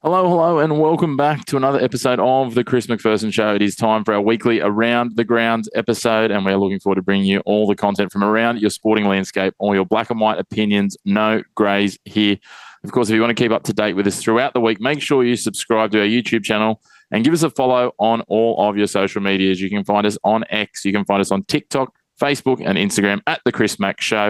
Hello, and welcome back to another episode of the Chris McPherson Show. It is time for our weekly Around the Grounds episode, and we're looking forward to bringing you all the content from around your sporting landscape, all your black and white opinions, no greys here. Of course, if you want to keep up to date with us throughout the week, make sure you subscribe to our YouTube channel and give us a follow on all of your social medias. You can find us on X, you can find us on TikTok, Facebook, and Instagram at the Chris Mac Show,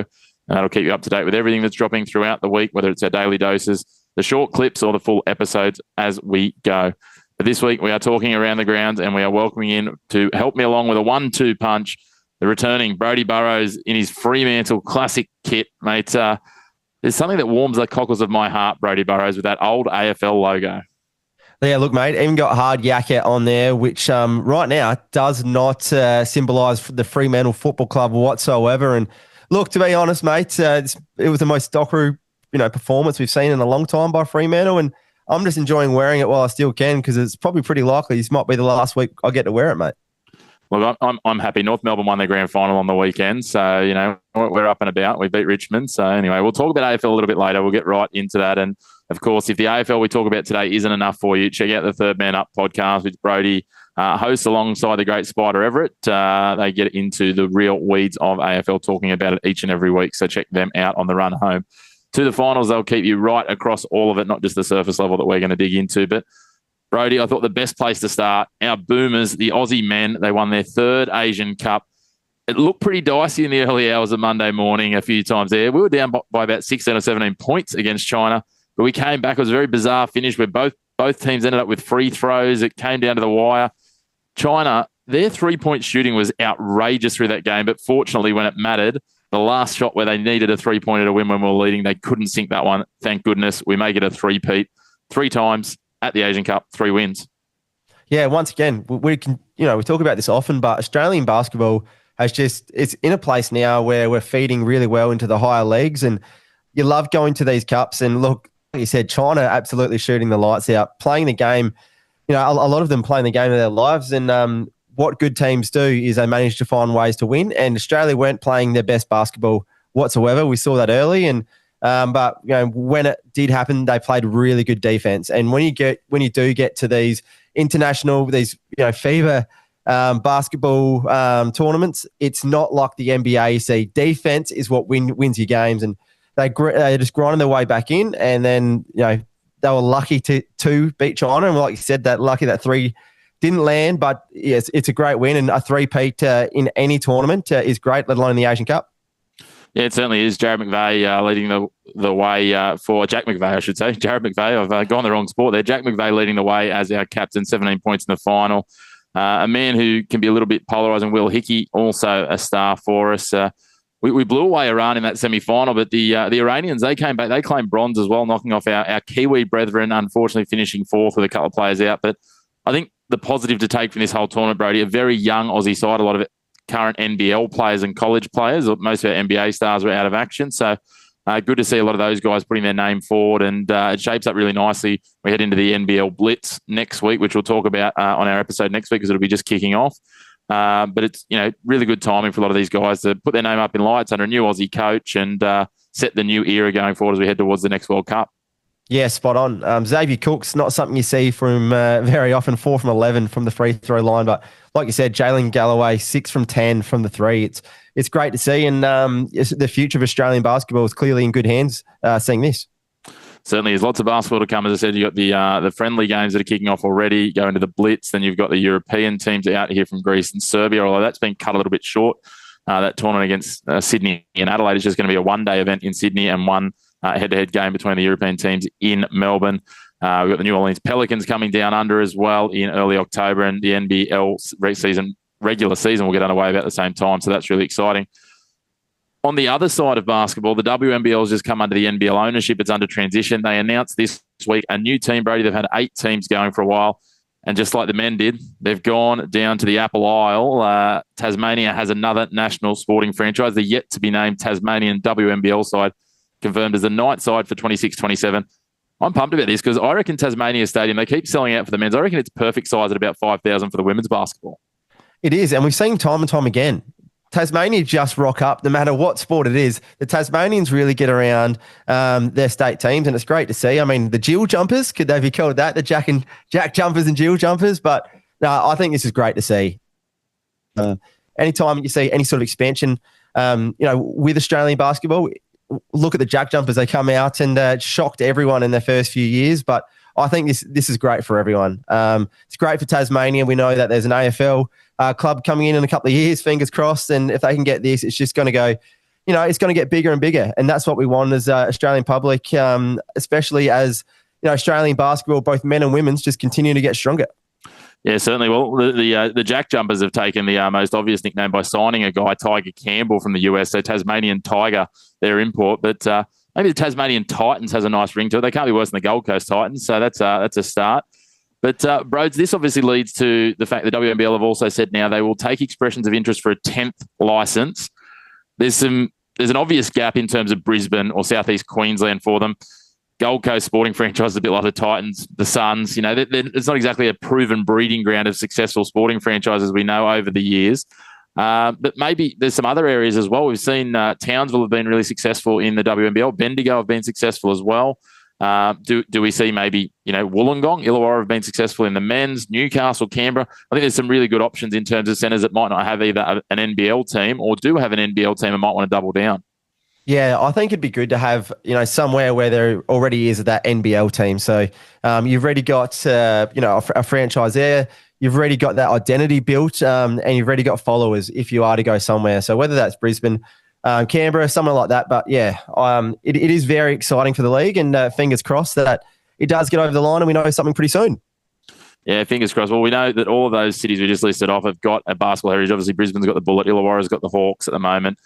and that'll keep you up to date with everything that's dropping throughout the week, whether it's our daily doses, the short clips, or the full episodes as we go. But this week, we are talking around the grounds, and we are welcoming in to help me along with a 1-2 punch, the returning Brodie Burrows in his Fremantle classic kit. Mate, there's something that warms the cockles of my heart, Brodie Burrows, with that old AFL logo. Yeah, look, mate, even got hard yakka on there, which right now does not symbolise the Fremantle Football Club whatsoever. And look, to be honest, mate, it was the most Dockeroo performance we've seen in a long time by Fremantle, and I'm just enjoying wearing it while I still can because it's probably pretty likely this might be the last week I get to wear it, mate. Look, I'm happy. North Melbourne won their grand final on the weekend, so we're up and about. We beat Richmond, so anyway, we'll talk about AFL a little bit later. We'll get right into that, and of course, if the AFL we talk about today isn't enough for you, check out the Third Man Up podcast, which Brodie hosts alongside the great Spider Everett. They get into the real weeds of AFL, talking about it each and every week. So check them out on the run home to the finals. They'll keep you right across all of it, not just the surface level that we're going to dig into. But Brodie, I thought the best place to start, our Boomers, the Aussie men, they won their third Asian Cup. It looked pretty dicey in the early hours of Monday morning a few times there. We were down by about 16 or 17 points against China, but we came back. It was a very bizarre finish where both teams ended up with free throws. It came down to the wire. China, their three-point shooting was outrageous through that game, but fortunately when it mattered, the last shot where they needed a three-pointer to win when we were leading, they couldn't sink that one. Thank goodness. We make it a three-peat. 3 times at the Asian Cup, 3 wins. Yeah, once again, we can, we talk about this often, but Australian basketball it's in a place now where we're feeding really well into the higher leagues, and you love going to these cups. And look, like you said, China absolutely shooting the lights out, playing the game, a lot of them playing the game of their lives. And what good teams do is they manage to find ways to win, and Australia weren't playing their best basketball whatsoever. We saw that early, and but when it did happen, they played really good defense. And when you do get to these international, FIBA basketball tournaments, it's not like the NBA. You see, defense is what wins your games, and they just grinding their way back in, and then they were lucky to beat China, and like you said, that 3 didn't land, but yes, it's a great win, and a three-peat in any tournament is great, let alone the Asian Cup. Yeah, it certainly is. Jared McVeigh leading the way for Jack McVeigh, I should say. Jared McVeigh, I've gone the wrong sport there. Jack McVeigh leading the way as our captain, 17 points in the final. A man who can be a little bit polarising, Will Hickey, also a star for us. We blew away Iran in that semi-final, but the Iranians, they came back. They claimed bronze as well, knocking off our Kiwi brethren, unfortunately finishing 4th with a couple of players out. But I think the positive to take from this whole tournament, Brodie, a very young Aussie side, a lot of it current NBL players and college players. Most of our NBA stars were out of action. So good to see a lot of those guys putting their name forward, and it shapes up really nicely. We head into the NBL Blitz next week, which we'll talk about on our episode next week because it'll be just kicking off. But it's really good timing for a lot of these guys to put their name up in lights under a new Aussie coach and set the new era going forward as we head towards the next World Cup. Yeah, spot on. Xavier Cook's not something you see from very often, 4 from 11 from the free throw line. But like you said, Jalen Galloway, 6 from 10 from the 3. It's great to see. And the future of Australian basketball is clearly in good hands seeing this. Certainly, there's lots of basketball to come. As I said, you've got the friendly games that are kicking off already, go into the Blitz. Then you've got the European teams out here from Greece and Serbia, although that's been cut a little bit short. That tournament against Sydney and Adelaide is just going to be a one-day event in Sydney and one head-to-head game between the European teams in Melbourne. We've got the New Orleans Pelicans coming down under as well in early October, and the NBL regular season will get underway about the same time, so that's really exciting. On the other side of basketball, the WNBL has just come under the NBL ownership. It's under transition. They announced this week a new team, Brodie. They've had 8 teams going for a while, and just like the men did, they've gone down to the Apple Isle. Tasmania has another national sporting franchise. The yet-to-be-named Tasmanian WNBL side confirmed as the night side for 26-27. I'm pumped about this because I reckon Tasmania Stadium, they keep selling out for the men's. I reckon it's perfect size at about 5,000 for the women's basketball. It is, and we've seen time and time again, Tasmania just rock up no matter what sport it is. The Tasmanians really get around their state teams, and it's great to see. I mean, the Jill jumpers, could they be called that? The Jack jumpers and Jill jumpers. But no, I think this is great to see. Anytime you see any sort of expansion, with Australian basketball, look at the Jack jumpers. They come out and shocked everyone in their first few years. But I think this is great for everyone. It's great for Tasmania. We know that there's an AFL club coming in a couple of years, fingers crossed. And if they can get this, it's just going to go, it's going to get bigger and bigger. And that's what we want as Australian public, especially as, Australian basketball, both men and women's, just continue to get stronger. Yeah, certainly. Well, the Jack Jumpers have taken the most obvious nickname by signing a guy, Tiger Campbell, from the US. So Tasmanian Tiger, their import. But maybe the Tasmanian Titans has a nice ring to it. They can't be worse than the Gold Coast Titans. So that's a start. But, Broads, this obviously leads to the fact that WNBL have also said now they will take expressions of interest for a 10th licence. There's an obvious gap in terms of Brisbane or southeast Queensland for them. Gold Coast sporting franchise is a bit like the Titans, the Suns. It's not exactly a proven breeding ground of successful sporting franchises we know over the years. But maybe there's some other areas as well. We've seen Townsville have been really successul in the WNBL. Bendigo have been successful as well. Do we see maybe, Wollongong, Illawarra have been successful in the men's, Newcastle, Canberra? I think there's some really good options in terms of centres that might not have either an NBL team or do have an NBL team and might want to double down. Yeah, I think it'd be good to have, somewhere where there already is that NBL team. So you've already got, a franchise there. You've already got that identity built and you've already got followers if you are to go somewhere. So whether that's Brisbane, Canberra, somewhere like that. But yeah, it is very exciting for the league and fingers crossed that it does get over the line and we know something pretty soon. Yeah, fingers crossed. Well, we know that all of those cities we just listed off have got a basketball heritage. Obviously, Brisbane's got the Bullet. Illawarra's got the Hawks at the moment.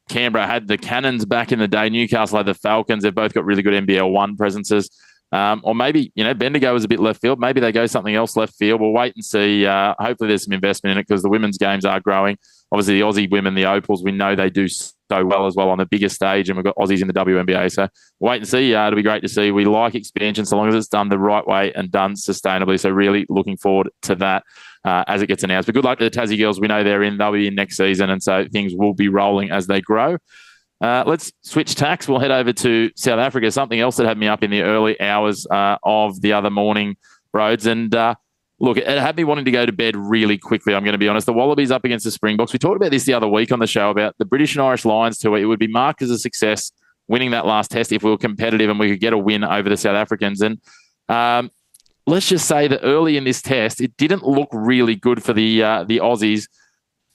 Canberra had the Cannons back in the day. Newcastle had the Falcons. They've both got really good NBL 1 presences. Or maybe, Bendigo was a bit left field. Maybe they go something else left field. We'll wait and see. Hopefully there's some investment in it because the women's games are growing. Obviously, the Aussie women, the Opals, we know they do so well as well on the biggest stage, and we've got Aussies in the WNBA. So we'll wait and see. It'll be great to see. We like expansion so long as it's done the right way and done sustainably. So really looking forward to that as it gets announced. But good luck to the Tassie girls. We know they'll be in next season, and so things will be rolling as they grow. Let's switch tacks. We'll head over to South Africa. Something else that had me up in the early hours of the other morning, Broads. And look, it had me wanting to go to bed really quickly, I'm going to be honest. The Wallabies up against the Springboks. We talked about this the other week on the show about the British and Irish Lions too. It would be marked as a success winning that last test if we were competitive and we could get a win over the South Africans. And let's just say that early in this test, it didn't look really good for the Aussies,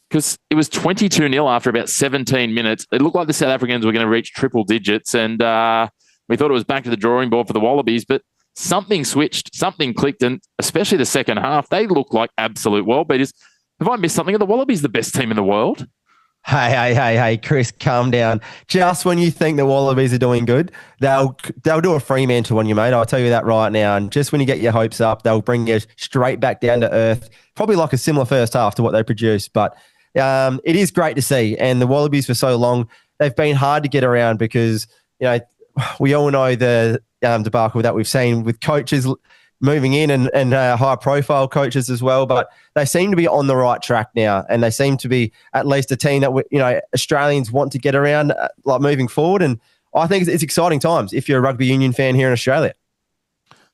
because it was 22-0 after about 17 minutes. It looked like the South Africans were going to reach triple digits, and we thought it was back to the drawing board for the Wallabies, but something switched, something clicked, and especially the second half, they looked like absolute world beaters. Have I missed something? Are the Wallabies the best team in the world? Hey, Chris, calm down. Just when you think the Wallabies are doing good, they'll do a Fremantle on you, mate. I'll tell you that right now. And just when you get your hopes up, they'll bring you straight back down to earth. Probably like a similar first half to what they produced, but it is great to see. And the Wallabies for so long, they've been hard to get around because, we all know the debacle that we've seen with coaches moving in and high profile coaches as well, but they seem to be on the right track now. And they seem to be at least a team that, Australians want to get around like moving forward. And I think it's exciting times if you're a rugby union fan here in Australia.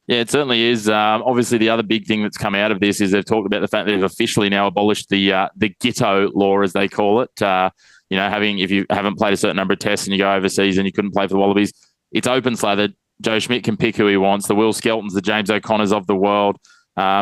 Yeah, it certainly is. Obviously, the other big thing that's come out of this is they've talked about the fact that they've officially now abolished the Ghetto law, as they call it. If you haven't played a certain number of tests and you go overseas and you couldn't play for the Wallabies, it's open slathered. Joe Schmidt can pick who he wants. The Will Skeltons, the James O'Connors of the world.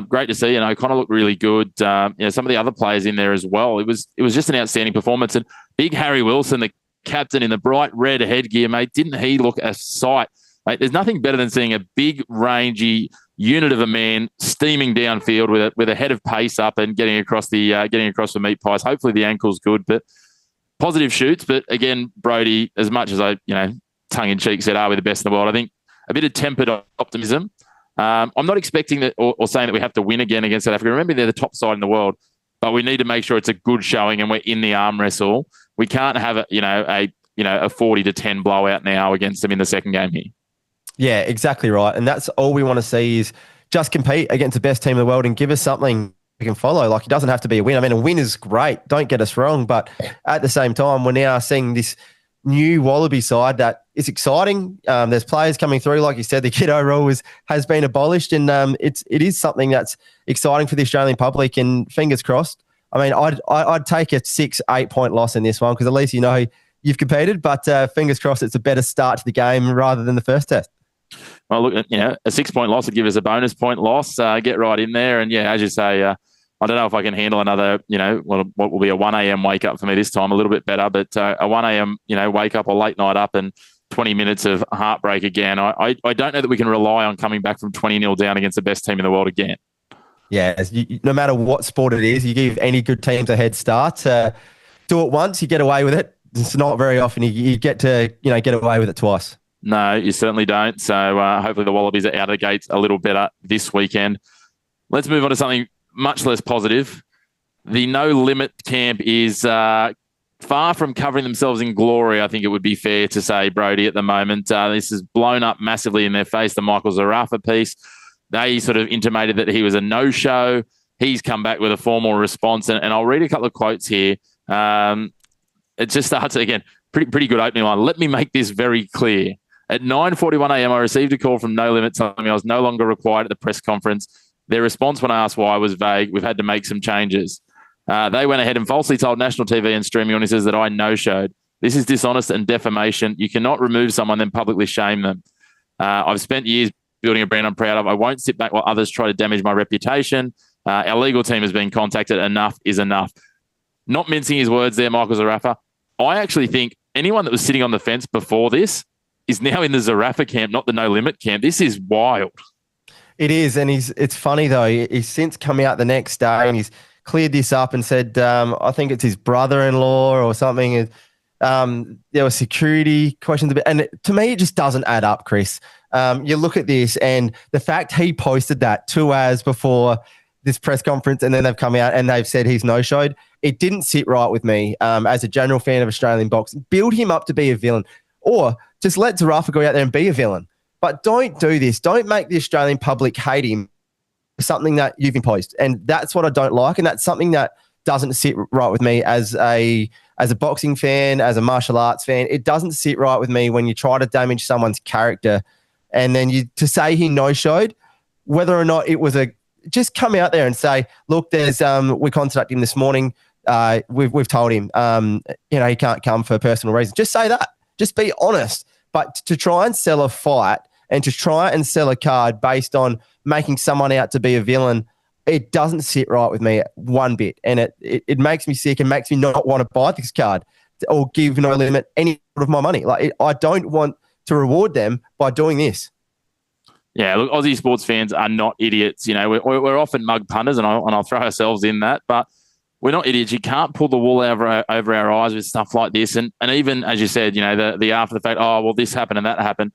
Great to see. And O'Connor looked really good. Some of the other players in there as well. It was just an outstanding performance. And big Harry Wilson, the captain in the bright red headgear, mate, didn't he look a sight? Mate, there's nothing better than seeing a big, rangy unit of a man steaming downfield with a head of pace up and getting across the meat pies. Hopefully the ankle's good, but positive shoots. But again, Brody, as much as I, tongue in cheek said, are we the best in the world? I think a bit of tempered optimism. I'm not expecting that or saying that we have to win again against South Africa. Remember, they're the top side in the world, but we need to make sure it's a good showing and we're in the arm wrestle. We can't have a 40-10 blowout now against them in the second game here. Yeah, exactly right. And that's all we want to see is just compete against the best team in the world and give us something can follow. Like, it doesn't have to be a win. I mean, a win is great. Don't get us wrong. But at the same time, we're now seeing this new Wallaby side that is exciting. There's players coming through. Like you said, the kiddo rule has been abolished, and it is something that's exciting for the Australian public, and fingers crossed. I mean, I'd take a 6-8 point loss in this one, because at least you know you've competed, but fingers crossed it's a better start to the game rather than the first test. Well, look, a 6 point loss would give us a bonus point loss. Get right in there. And yeah, as you say, I don't know if I can handle another, what will be a 1 a.m. wake up for me this time, a little bit better, but a 1 a.m., wake up or late night up and 20 minutes of heartbreak again. I don't know that we can rely on coming back from 20-0 down against the best team in the world again. Yeah, no matter what sport it is, you give any good teams a head start. Do it once, you get away with it. It's not very often you get to, get away with it twice. No, you certainly don't. So hopefully the Wallabies are out of the gates a little better this weekend. Let's move on to something much less positive. The No Limit camp is far from covering themselves in glory, I think it would be fair to say, Brody, at the moment. This is blown up massively in their face, the Michael Zerafa piece. They sort of intimated that he was a no-show. He's come back with a formal response, and I'll read a couple of quotes here. It just starts, again, pretty good opening line. Let me make this very clear. At 9:41 a.m, I received a call from No Limit telling me I was no longer required at the press conference. Their response when I asked why was vague. We've had to make some changes. They went ahead and falsely told national TV and streaming audiences that I no-showed. This is dishonest and defamation. You cannot remove someone then publicly shame them. I've spent years building a brand I'm proud of. I won't sit back while others try to damage my reputation. Our legal team has been contacted. Enough is enough. Not mincing his words there, Michael Zerafa. I actually think anyone that was sitting on the fence before this is now in the Zerafa camp, not the No Limit camp. This is wild. It is, and it's funny though. He's since come out the next day and he's cleared this up and said, I think it's his brother-in-law or something. There were security questions, and to me, it just doesn't add up, Chris. You look at this, and the fact he posted that 2 hours before this press conference, and then they've come out and they've said he's no-showed. It didn't sit right with me as a general fan of Australian boxing. Build him up to be a villain, or just let Zerafa go out there and be a villain. But don't do this. Don't make the Australian public hate him for something that you've imposed. And that's what I don't like. And that's something that doesn't sit right with me as a boxing fan, as a martial arts fan. It doesn't sit right with me when you try to damage someone's character and then to say he no-showed, whether or not it was just come out there and say, look, we contacted him this morning. We've told him, he can't come for personal reasons. Just say that. Just be honest. But to try and sell a fight and to try and sell a card based on making someone out to be a villain, it doesn't sit right with me one bit. And it makes me sick and makes me not want to buy this card or give No Limit any of my money. I don't want to reward them by doing this. Yeah, look, Aussie sports fans are not idiots. We're often mug punters, and I'll throw ourselves in that, but we're not idiots. You can't pull the wool over our eyes with stuff like this. And even, as you said, the after the fact, oh, well, this happened and that happened.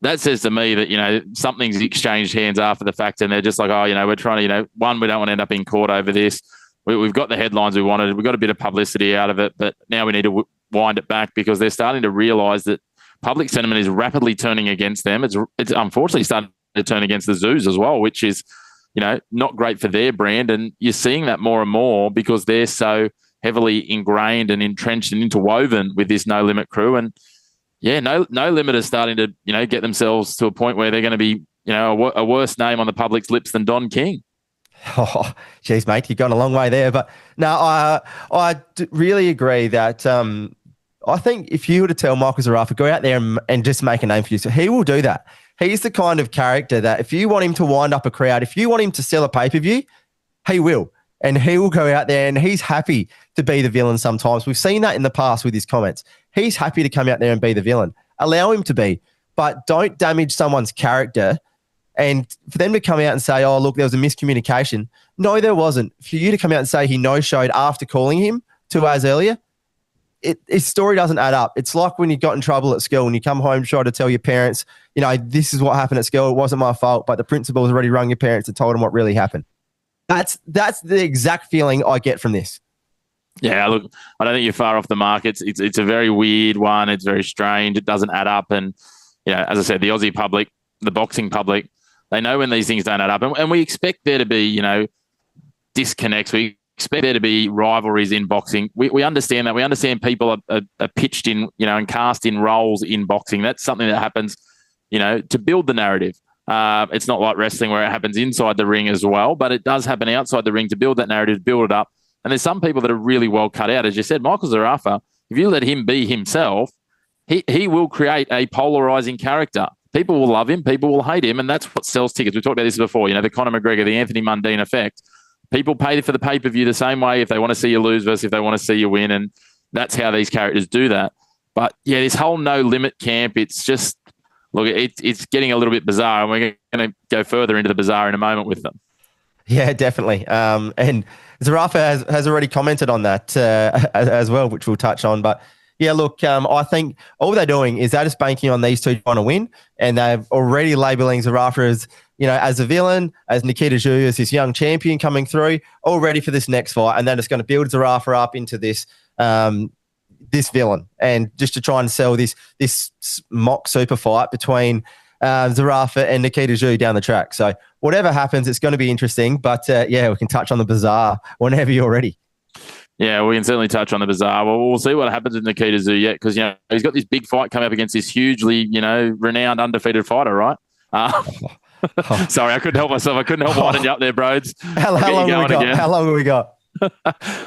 That says to me that, something's exchanged hands after the fact, and they're just like, oh, we're trying to, one, we don't want to end up in court over this. We've got the headlines we wanted. We've got a bit of publicity out of it, but now we need to wind it back because they're starting to realise that public sentiment is rapidly turning against them. It's unfortunately starting to turn against the Zoos as well, which is, not great for their brand. And you're seeing that more and more because they're so heavily ingrained and entrenched and interwoven with this No Limit crew. And yeah, No Limit is starting to, get themselves to a point where they're going to be, a worse name on the public's lips than Don King. Oh, geez, mate, you've gone a long way there. But no, I really agree that I think if you were to tell Michael Zerafa, go out there and just make a name for yourself, he will do that. He's the kind of character that if you want him to wind up a crowd, if you want him to sell a pay-per-view, he will. And he will go out there and he's happy to be the villain sometimes. We've seen that in the past with his comments. He's happy to come out there and be the villain. Allow him to be. But don't damage someone's character. And for them to come out and say, oh, look, there was a miscommunication. No, there wasn't. For you to come out and say he no-showed after calling him 2 hours earlier, his story doesn't add up. It's like when you got in trouble at school and you come home, try to tell your parents, this is what happened at school. It wasn't my fault, but the principal's already rung your parents and told them what really happened. That's the exact feeling I get from this. Yeah, look, I don't think you're far off the mark. It's a very weird one. It's very strange. It doesn't add up. And, as I said, the Aussie public, the boxing public, they know when these things don't add up. And we expect there to be, disconnects. We expect there to be rivalries in boxing. We understand that. We understand people are pitched in, and cast in roles in boxing. That's something that happens, to build the narrative. It's not like wrestling where it happens inside the ring as well, but it does happen outside the ring to build that narrative, build it up. And there's some people that are really well cut out. As you said, Michael Zerafa, if you let him be himself, he will create a polarizing character. People will love him, people will hate him, and that's what sells tickets. We've talked about this before, the Conor McGregor, the Anthony Mundine effect. People pay for the pay-per-view the same way if they want to see you lose versus if they want to see you win, and that's how these characters do that. But, yeah, this whole no-limit camp, it's just, look, it's getting a little bit bizarre, and we're going to go further into the bizarre in a moment with them. Yeah, definitely. And Zerafa has already commented on that as well, which we'll touch on. But, yeah, look, I think all they're doing is they're just banking on these two trying to win, and they're already labelling Zerafa as, as a villain, as Nikita Tszyu, as this young champion coming through, all ready for this next fight, and they're just going to build Zerafa up into this this villain, and just to try and sell this mock super fight between Zerafa and Nikita Tszyu down the track. So whatever happens, it's going to be interesting. But, yeah, we can touch on the bizarre whenever you're ready. Yeah, we can certainly touch on the bizarre. Well, we'll see what happens with Nikita Tszyu yet, because he's got this big fight coming up against this hugely renowned undefeated fighter, right? Sorry, I couldn't help myself. I couldn't help winding you up there, Broads. How long have we got?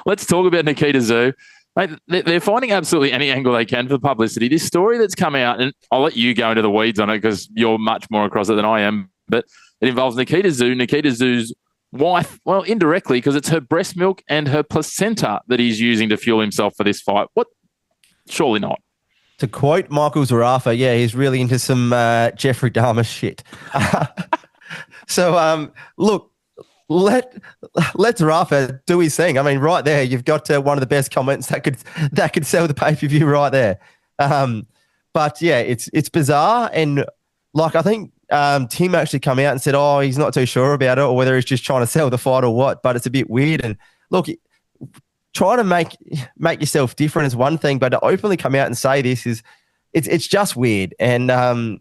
Let's talk about Nikita Tszyu. Mate, they're finding absolutely any angle they can for publicity. This story that's come out, and I'll let you go into the weeds on it because you're much more across it than I am, but it involves Nikita Tszyu's wife, well, indirectly, because it's her breast milk and her placenta that he's using to fuel himself for this fight. What? Surely not. To quote Michael Zerafa, yeah, he's really into some Jeffrey Dahmer shit. So, look, let Zerafa do his thing. I mean, right there, you've got one of the best comments that could sell the pay-per-view right there. But yeah, it's bizarre, and like I think Tim actually come out and said, "Oh, he's not too sure about it, or whether he's just trying to sell the fight or what." But it's a bit weird. And look, trying to make yourself different is one thing, but to openly come out and say this it's just weird. And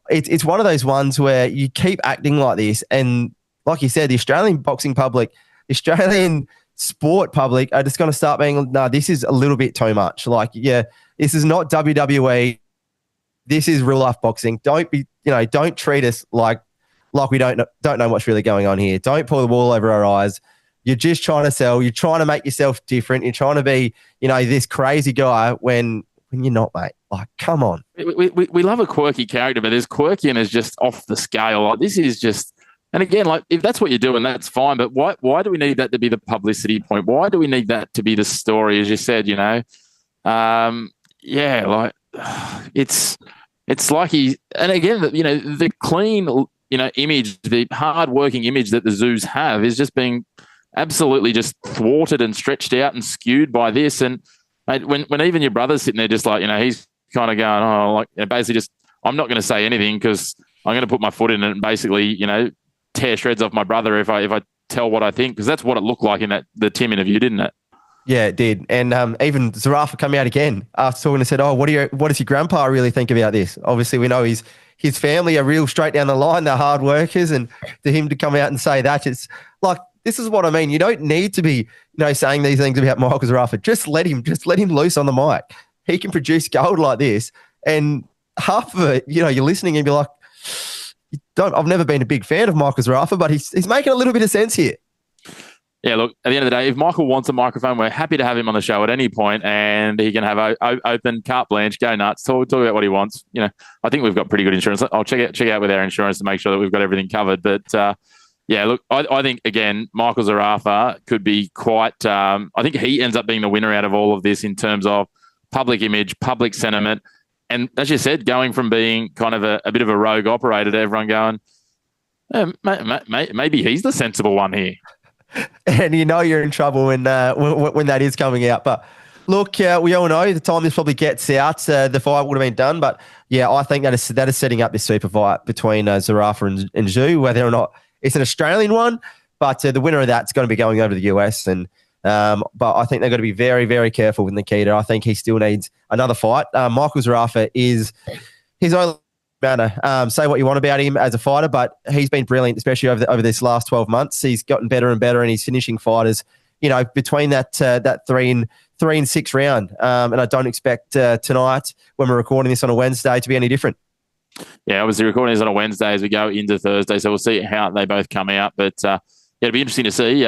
it's one of those ones where you keep acting like this, and like you said, the Australian boxing public, the Australian sport public are just going to start being, no, this is a little bit too much. Like, yeah, this is not WWE. This is real life boxing. Don't treat us like we don't know what's really going on here. Don't pull the wool over our eyes. You're just trying to sell. You're trying to make yourself different. You're trying to be, this crazy guy when you're not, mate. Like, come on. We love a quirky character, but there's quirkiness just off the scale. Like, this is just. And again, like, if that's what you're doing, that's fine. But why do we need that to be the publicity point? Why do we need that to be the story, as you said, like it's like he, and again, the clean, image, the hard-working image that the Zoos have is just being absolutely just thwarted and stretched out and skewed by this. And mate, when even your brother's sitting there just like, he's kind of going, oh, like, basically just, I'm not going to say anything because I'm going to put my foot in it and basically, tear shreds off my brother if I tell what I think, because that's what it looked like in the Tim interview, didn't it? Yeah, it did. And even Zerafa come out again after talking and said, oh, what does your grandpa really think about this? Obviously, we know his family are real straight down the line. They're hard workers. And to him to come out and say that, it's like, this is what I mean. You don't need to be, saying these things about Michael Zerafa. Just let him loose on the mic. He can produce gold like this. And half of it, you're listening and be like, I've never been a big fan of Michael Zerafa, but he's making a little bit of sense here. Yeah, look, at the end of the day, if Michael wants a microphone, we're happy to have him on the show at any point, and he can have open carte blanche, go nuts, talk about what he wants. I think we've got pretty good insurance. I'll check out with our insurance to make sure that we've got everything covered. But yeah, look, I think, again, Michael Zerafa could be quite I think he ends up being the winner out of all of this in terms of public image, public sentiment. And as you said, going from being kind of a bit of a rogue operator to everyone going, maybe he's the sensible one here. And you're in trouble when that is coming out. But look, we all know the time this probably gets out, the fight would have been done. But yeah, I think that is setting up this super fight between Zerafa and Tszyu, whether or not it's an Australian one. But the winner of that's going to be going over to the US. And but I think they've got to be very, very careful with Nikita. I think he still needs another fight. Michael Zerafa is his only matter. Say what you want about him as a fighter, but he's been brilliant, especially over this last 12 months. He's gotten better and better, and he's finishing fighters, between that 3 and 6 round. And I don't expect tonight, when we're recording this on a Wednesday, to be any different. Yeah, obviously recording this on a Wednesday as we go into Thursday, so we'll see how they both come out. But it'll be interesting to see.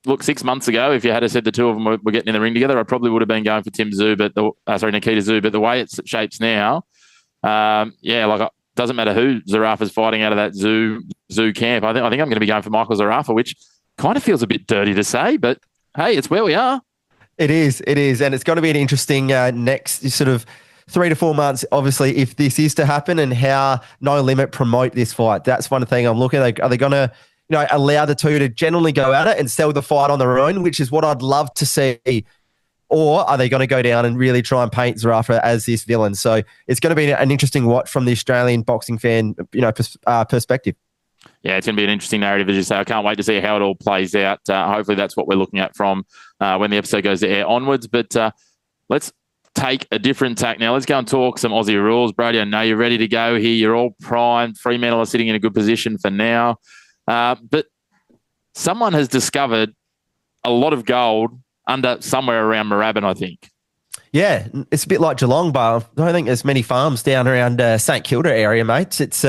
Look, 6 months ago, if you had said the two of them were getting in the ring together, I probably would have been going for Tszyu, but Nikita Tszyu. But the way it shapes now, it doesn't matter who Zerafa's fighting out of that Tszyu camp. I think I'm going to be going for Michael Zerafa, which kind of feels a bit dirty to say, but hey, it's where we are. It is, and it's going to be an interesting next sort of 3 to 4 months, obviously, if this is to happen, and how No Limit promote this fight. That's one thing I'm looking at. Are they going to allow the two to generally go at it and sell the fight on their own, which is what I'd love to see? Or are they going to go down and really try and paint Zerafa as this villain? So it's going to be an interesting watch from the Australian boxing fan, perspective. Yeah, it's going to be an interesting narrative, as you say. I can't wait to see how it all plays out. Hopefully that's what we're looking at from when the episode goes to air onwards. But let's take a different tack now. Let's go and talk some Aussie rules. Brody, I know you're ready to go here. You're all primed. Fremantle are sitting in a good position for now. But someone has discovered a lot of gold under somewhere around Moorabbin, I think. Yeah, it's a bit like Geelong, but I don't think there's many farms down around St Kilda area, mates. It's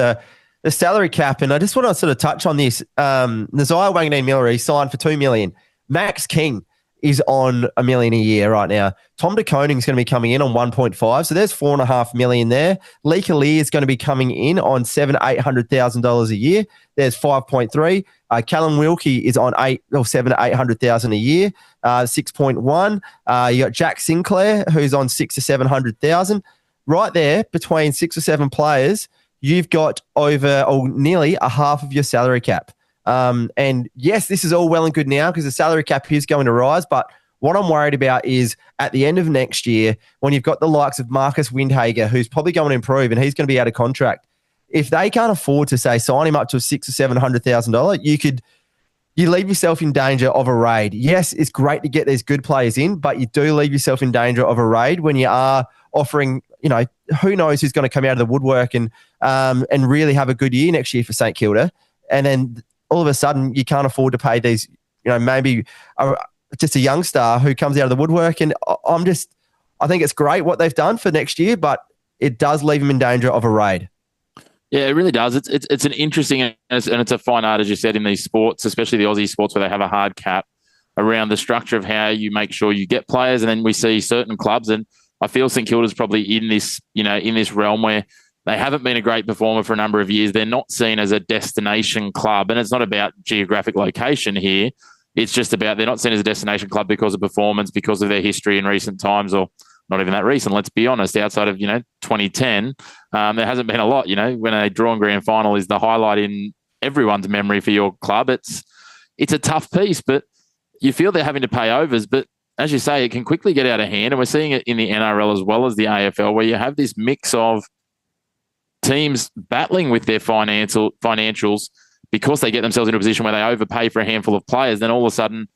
the salary cap, and I just want to sort of touch on this. Nazire Wanganeen Miller, he signed for $2 million. Max King is on $1 million a year right now. Tom De Koning's going to be coming in on 1.5, so there's $4.5 million there. Lee Kalir is going to be coming in on $700,000-$800,000 a year. There's 5.3. Callum Wilkie is on $700,000 to $800,000 a year. 6.1. You got Jack Sinclair, who's on $600,000 to $700,000. Right there, between 6 or 7 players, you've got over nearly a half of your salary cap. And yes, this is all well and good now because the salary cap is going to rise. But what I'm worried about is at the end of next year, when you've got the likes of Marcus Windhager, who's probably going to improve and he's going to be out of contract. If they can't afford to say sign him up to a $600,000 or $700,000, you leave yourself in danger of a raid. Yes, it's great to get these good players in, but you do leave yourself in danger of a raid when you are offering, who knows who's going to come out of the woodwork and really have a good year next year for St Kilda. And then all of a sudden you can't afford to pay these, maybe just a young star who comes out of the woodwork. And I think it's great what they've done for next year, but it does leave them in danger of a raid. Yeah, it really does. It's an interesting, and it's a fine art, as you said, in these sports, especially the Aussie sports where they have a hard cap around the structure of how you make sure you get players. And then we see certain clubs, and I feel St Kilda's probably in this, in this realm where they haven't been a great performer for a number of years. They're not seen as a destination club, and it's not about geographic location here. It's just about they're not seen as a destination club because of performance, because of their history in recent times, or not even that recent, let's be honest. Outside of, 2010, there hasn't been a lot. When a drawn grand final is the highlight in everyone's memory for your club, it's a tough piece, but you feel they're having to pay overs. But as you say, it can quickly get out of hand, and we're seeing it in the NRL as well as the AFL, where you have this mix of teams battling with their financials because they get themselves into a position where they overpay for a handful of players. Then all of a sudden,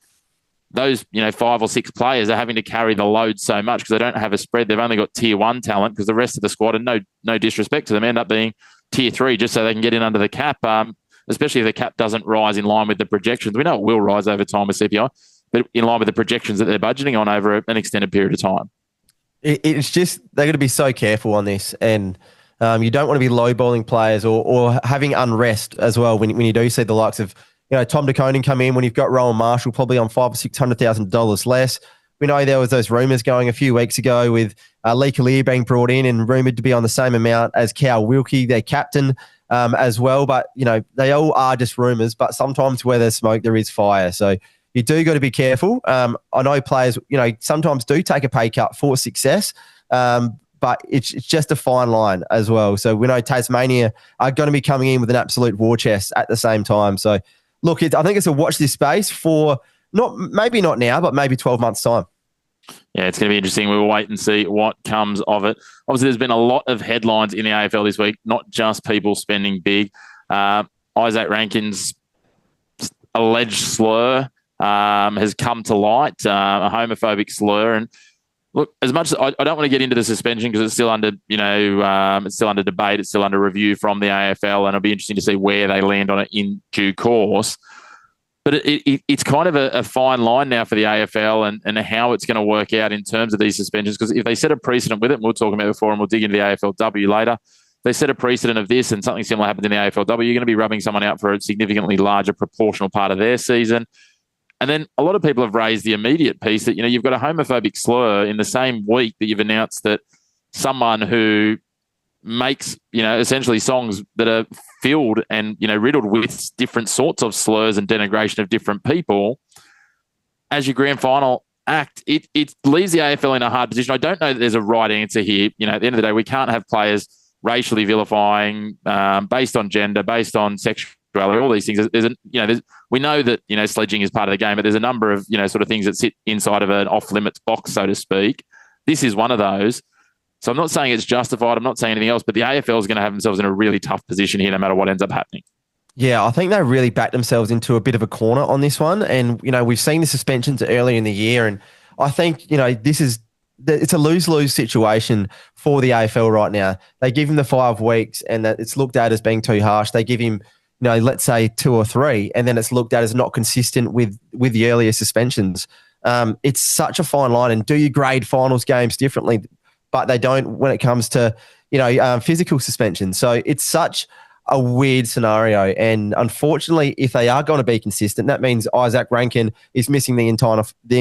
those 5 or 6 players are having to carry the load so much because they don't have a spread. They've only got tier 1 talent because the rest of the squad, and no disrespect to them, end up being tier 3 just so they can get in under the cap, especially if the cap doesn't rise in line with the projections. We know it will rise over time with CPI, but in line with the projections that they're budgeting on over an extended period of time. It's just they're going to be so careful on this, and you don't want to be lowballing players or having unrest as well when you do see the likes of Tom De Koning come in when you've got Rowan Marshall probably on $500,000 or $600,000 less. We know there was those rumours going a few weeks ago with Lee Kalir being brought in and rumoured to be on the same amount as Cal Wilkie, their captain, as well. But, they all are just rumours, but sometimes where there's smoke, there is fire. So you do got to be careful. I know players, sometimes do take a pay cut for success, but it's just a fine line as well. So we know Tasmania are going to be coming in with an absolute war chest at the same time. So, look, I think it's a watch this space for maybe not now, but maybe 12 months' time. Yeah, it's going to be interesting. We'll wait and see what comes of it. Obviously, there's been a lot of headlines in the AFL this week, not just people spending big. Isaac Rankine's alleged slur has come to light, a homophobic slur. And Look, as much as I don't want to get into the suspension because it's still under, it's still under debate. It's still under review from the AFL, and it'll be interesting to see where they land on it in due course. But it's kind of a fine line now for the AFL and how it's going to work out in terms of these suspensions. Because if they set a precedent with it, and we'll talk about it before, and we'll dig into the AFLW later. If they set a precedent of this and something similar happens in the AFLW, you're going to be rubbing someone out for a significantly larger proportional part of their season. And then a lot of people have raised the immediate piece that, you've got a homophobic slur in the same week that you've announced that someone who makes, essentially songs that are filled and, riddled with different sorts of slurs and denigration of different people, as your grand final act, it leaves the AFL in a hard position. I don't know that there's a right answer here. At the end of the day, we can't have players racially vilifying based on gender, based on sexuality, all these things. We know that, sledging is part of the game, but there's a number of, sort of things that sit inside of an off-limits box, so to speak. This is one of those. So I'm not saying it's justified. I'm not saying anything else, but the AFL is going to have themselves in a really tough position here no matter what ends up happening. Yeah, I think they really backed themselves into a bit of a corner on this one. And, we've seen the suspensions early in the year. And I think, it's a lose-lose situation for the AFL right now. They give him the 5 weeks and that it's looked at as being too harsh. They give him, let's say 2 or 3, and then it's looked at as not consistent with the earlier suspensions. It's such a fine line. And do you grade finals games differently? But they don't when it comes to, physical suspension. So it's such a weird scenario. And unfortunately, if they are going to be consistent, that means Isaac Rankine is missing the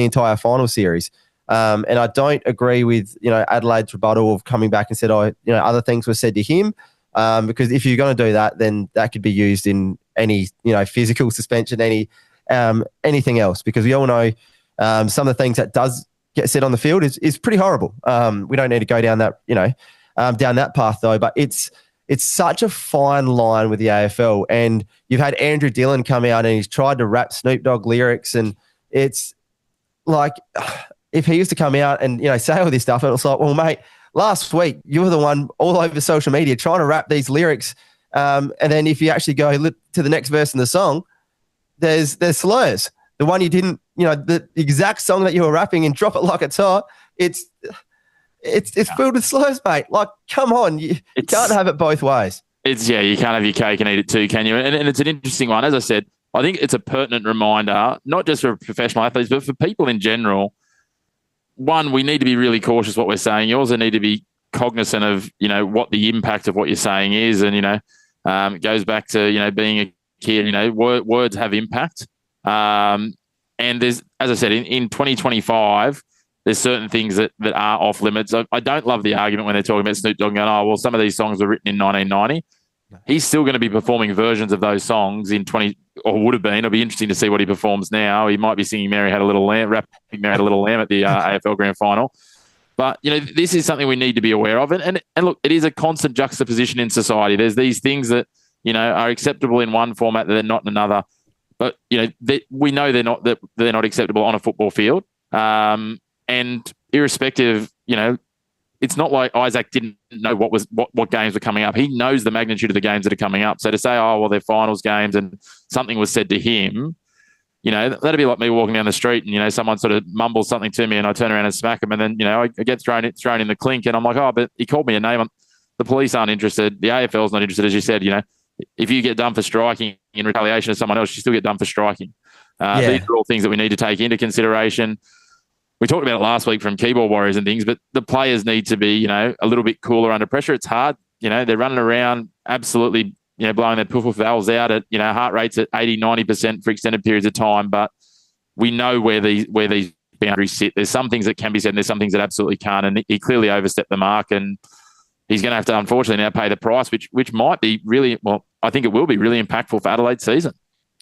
entire final series. And I don't agree with, Adelaide's rebuttal of coming back and said, other things were said to him. Because if you're going to do that, then that could be used in any, physical suspension, anything else. Because we all know some of the things that does get said on the field is pretty horrible. We don't need to go down that, down that path though. But it's such a fine line with the AFL. And you've had Andrew Dillon come out and he's tried to rap Snoop Dogg lyrics, and it's like, if he used to come out and say all this stuff, and it's like, well, mate, last week you were the one all over social media trying to rap these lyrics, and then if you actually go to the next verse in the song, there's slurs. The one you didn't, the exact song that you were rapping and drop it like it's hot, it's filled with slurs, mate. Like, come on, you can't have it both ways. You can't have your cake and eat it too, can you? And it's an interesting one. As I said, I think it's a pertinent reminder, not just for professional athletes, but for people in general. One, we need to be really cautious what we're saying. You also need to be cognizant of, what the impact of what you're saying is. And, it goes back to, being a kid, words have impact. And there's, as I said, in 2025, there's certain things that are off limits. I don't love the argument when they're talking about Snoop Dogg going, oh, well, some of these songs were written in 1990. He's still going to be performing versions of those songs in 20, or would have been. It'll be interesting to see what he performs now. He might be singing Mary Had a Little Lamb, rapping Mary Had a Little Lamb at the AFL Grand Final. But, this is something we need to be aware of. And look, it is a constant juxtaposition in society. There's these things that, are acceptable in one format that they're not in another. But, we know they're not acceptable on a football field. And irrespective, it's not like Isaac didn't know what games were coming up. He knows the magnitude of the games that are coming up. So to say, oh, well, they're finals games and something was said to him, that'd be like me walking down the street and, someone sort of mumbles something to me and I turn around and smack him and then, I get thrown in the clink and I'm like, oh, but he called me a name. The police aren't interested. The AFL's not interested, as you said, if you get done for striking in retaliation of someone else, you still get done for striking. These are all things that we need to take into consideration. We talked about it last week from keyboard warriors and things, but the players need to be, a little bit cooler under pressure. It's hard. They're running around absolutely, blowing their poof valves out at, heart rates at 80, 90% for extended periods of time. But we know where these boundaries sit. There's some things that can be said and there's some things that absolutely can't. And he clearly overstepped the mark and he's going to have to, unfortunately, now pay the price, which might be really, well, I think it will be really impactful for Adelaide's season.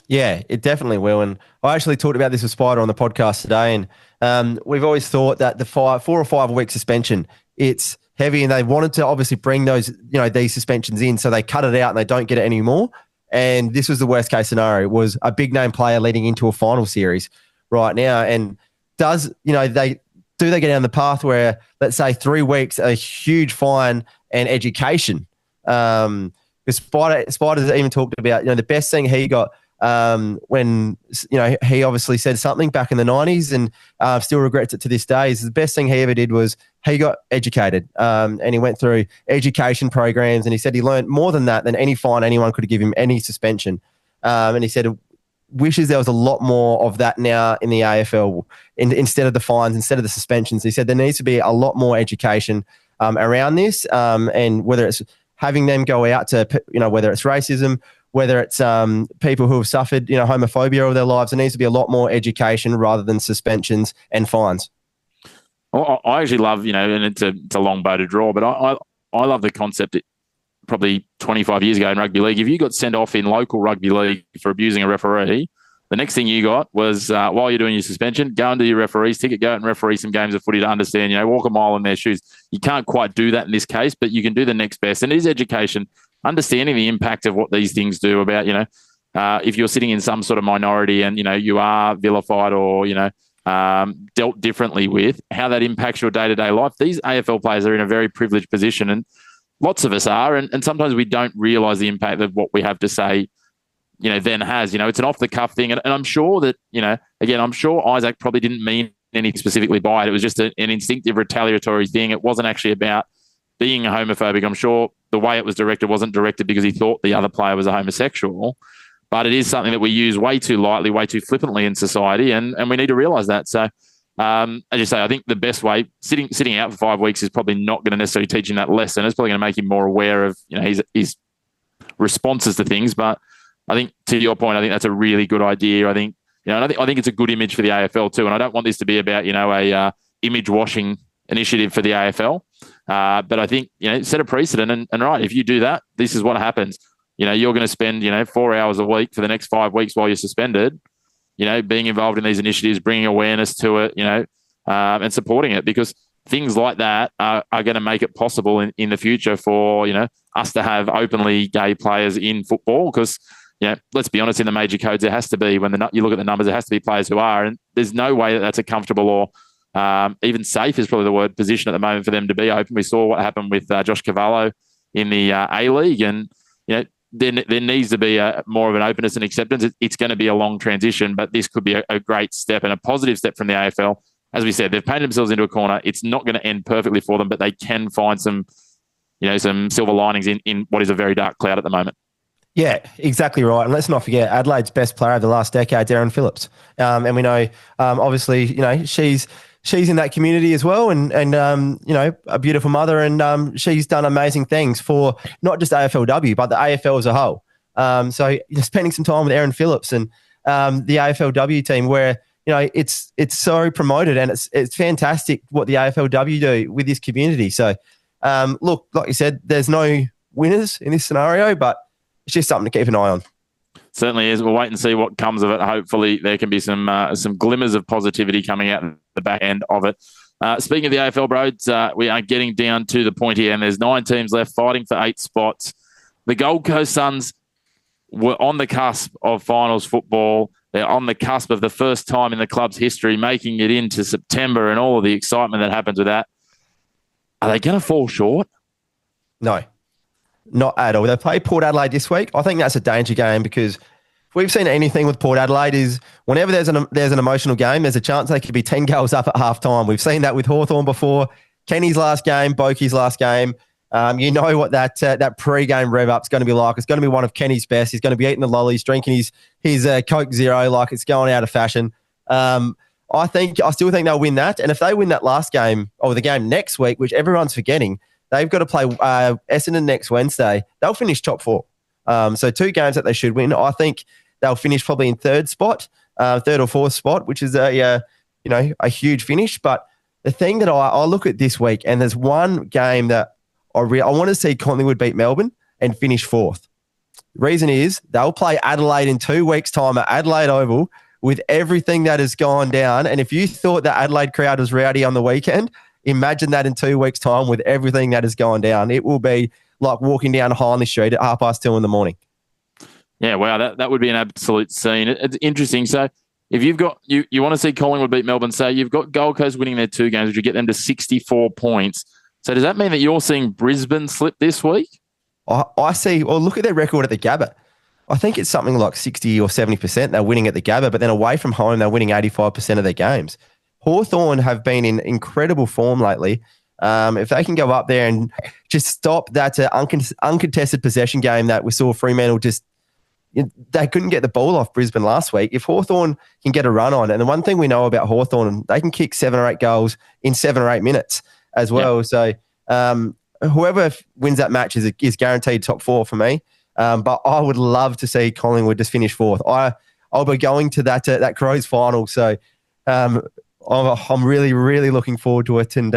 Yeah, it definitely will. And I actually talked about this with Spider on the podcast today. And we've always thought that the 4 or 5 week suspension, it's heavy. And they wanted to obviously bring those, these suspensions in. So they cut it out and they don't get it anymore. And this was the worst case scenario. It was a big name player leading into a final series right now. And they get down the path where, let's say 3 weeks, a huge fine and education. Because Spider's even talked about, the best thing he got when, he obviously said something back in the 90s and still regrets it to this day. The best thing he ever did was he got educated, and he went through education programs, and he said he learned more than that than any fine anyone could give him, any suspension. And he said wishes there was a lot more of that now in the AFL, instead of the fines, instead of the suspensions. He said there needs to be a lot more education around this, and whether it's having them go out to, whether it's racism, whether it's people who have suffered, homophobia all their lives, there needs to be a lot more education rather than suspensions and fines. Well, I actually love, and it's a long bow to draw, but I love the concept that probably 25 years ago in rugby league, if you got sent off in local rugby league for abusing a referee, the next thing you got was, while you're doing your suspension, go and do your referee's ticket, go out and referee some games of footy to understand, walk a mile in their shoes. You can't quite do that in this case, but you can do the next best. And it is education, understanding the impact of what these things do about, if you're sitting in some sort of minority and, you are vilified or, dealt differently with, how that impacts your day-to-day life. These AFL players are in a very privileged position, and lots of us are, and sometimes we don't realise the impact of what we have to say, then has. It's an off-the-cuff thing, and I'm sure that, again, I'm sure Isaac probably didn't mean anything specifically by it. It was just an instinctive retaliatory thing. It wasn't actually about being homophobic. I'm sure the way it was directed wasn't directed because he thought the other player was a homosexual. But it is something that we use way too lightly, way too flippantly in society, and we need to realise that. So, as you say, I think the best way, sitting out for 5 weeks is probably not going to necessarily teach him that lesson. It's probably going to make him more aware of his responses to things. But I think, to your point, I think that's a really good idea. I think I think it's a good image for the AFL too. And I don't want this to be about a image washing initiative for the AFL. But I think set a precedent, and right, if you do that, this is what happens. You're going to spend, 4 hours a week for the next 5 weeks while you're suspended, being involved in these initiatives, bringing awareness to it, and supporting it, because things like that are going to make it possible in the future for, us to have openly gay players in football. Because, let's be honest, in the major codes, there has to be, when you look at the numbers, there has to be players who are, and there's no way that that's a comfortable or even safe is probably the word, position at the moment for them to be open. We saw what happened with Josh Cavallo in the A-League, and, there needs to be more of an openness and acceptance. It's going to be a long transition, but this could be a great step and a positive step from the AFL. As we said, they've painted themselves into a corner. It's not going to end perfectly for them, but they can find some silver linings in what is a very dark cloud at the moment. Yeah, exactly right. And let's not forget Adelaide's best player of the last decade, Darren Phillips. And we know, obviously, she's in that community as well, and a beautiful mother, and she's done amazing things for not just AFLW, but the AFL as a whole. So spending some time with Aaron Phillips and the AFLW team, where it's so promoted, and it's fantastic what the AFLW do with this community. So look, like you said, there's no winners in this scenario, but it's just something to keep an eye on. Certainly is. We'll wait and see what comes of it. Hopefully there can be some glimmers of positivity coming out the back end of it. Speaking of the AFL, Broads, we are getting down to the point here, and there's 9 teams left fighting for 8 spots. The Gold Coast Suns were on the cusp of finals football. They're on the cusp of the first time in the club's history making it into September and all of the excitement that happens with that. Are they going to fall short? No. Not at all. They play Port Adelaide this week. I think that's a danger game, because if we've seen anything with Port Adelaide is whenever there's an emotional game, there's a chance they could be 10 goals up at halftime. We've seen that with Hawthorn before. Kenny's last game, Boki's last game. What that pre-game rev up's going to be like. It's going to be one of Kenny's best. He's going to be eating the lollies, drinking his Coke Zero like it's going out of fashion. I still think they'll win that. And if they win that last game, or the game next week, which everyone's forgetting, they've got to play Essendon next Wednesday. They'll finish top 4. So 2 games that they should win. I think they'll finish probably in third or 4th spot, which is a huge finish. But the thing that I look at this week, and there's one game that I want to see Collingwood beat Melbourne and finish 4th. The reason is they'll play Adelaide in 2 weeks' time at Adelaide Oval with everything that has gone down. And if you thought the Adelaide crowd was rowdy on the weekend, imagine that in 2 weeks' time with everything that has gone down. It will be like walking down Hindley Street at 2:30 in the morning. Yeah, wow, that would be an absolute scene. It's interesting. So if you've got you want to see Collingwood beat Melbourne, say you've got Gold Coast winning their 2 games, which would get them to 64 points. So does that mean that you're seeing Brisbane slip this week? I see. Well, look at their record at the Gabba. I think it's something like 60 or 70% they're winning at the Gabba, but then away from home, they're winning 85% of their games. Hawthorn have been in incredible form lately. If they can go up there and just stop that uncontested possession game that we saw Fremantle they couldn't get the ball off Brisbane last week. If Hawthorn can get a run on, and the one thing we know about Hawthorn, they can kick 7 or 8 goals in 7 or 8 minutes as well. Yep. So whoever wins that match is guaranteed top 4 for me. But I would love to see Collingwood just finish 4th. I'll be going to that Crows final. So I'm really, really looking forward to it. And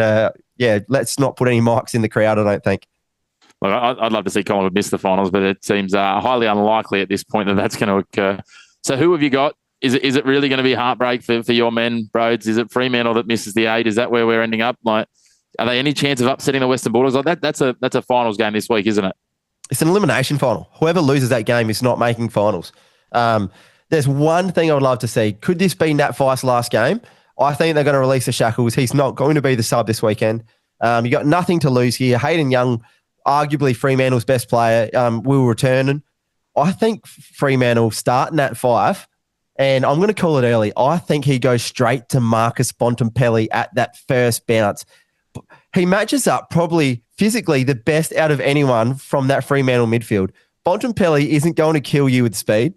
let's not put any mics in the crowd, I don't think. Look, I'd love to see Collingwood miss the finals, but it seems highly unlikely at this point that that's going to occur. So who have you got? Is it really going to be a heartbreak for your men, Broads? Is it Fremantle that misses the 8? Is that where we're ending up? Like, are they any chance of upsetting the Western Bulldogs? Like that's a finals game this week, isn't it? It's an elimination final. Whoever loses that game is not making finals. There's one thing I would love to see. Could this be Nat Fyfe's last game? I think they're going to release the shackles. He's not going to be the sub this weekend. You got nothing to lose here. Hayden Young, arguably Fremantle's best player, will return. I think Fremantle start Nat Fyfe, and I'm going to call it early. I think he goes straight to Marcus Bontempelli at that first bounce. He matches up probably physically the best out of anyone from that Fremantle midfield. Bontempelli isn't going to kill you with speed.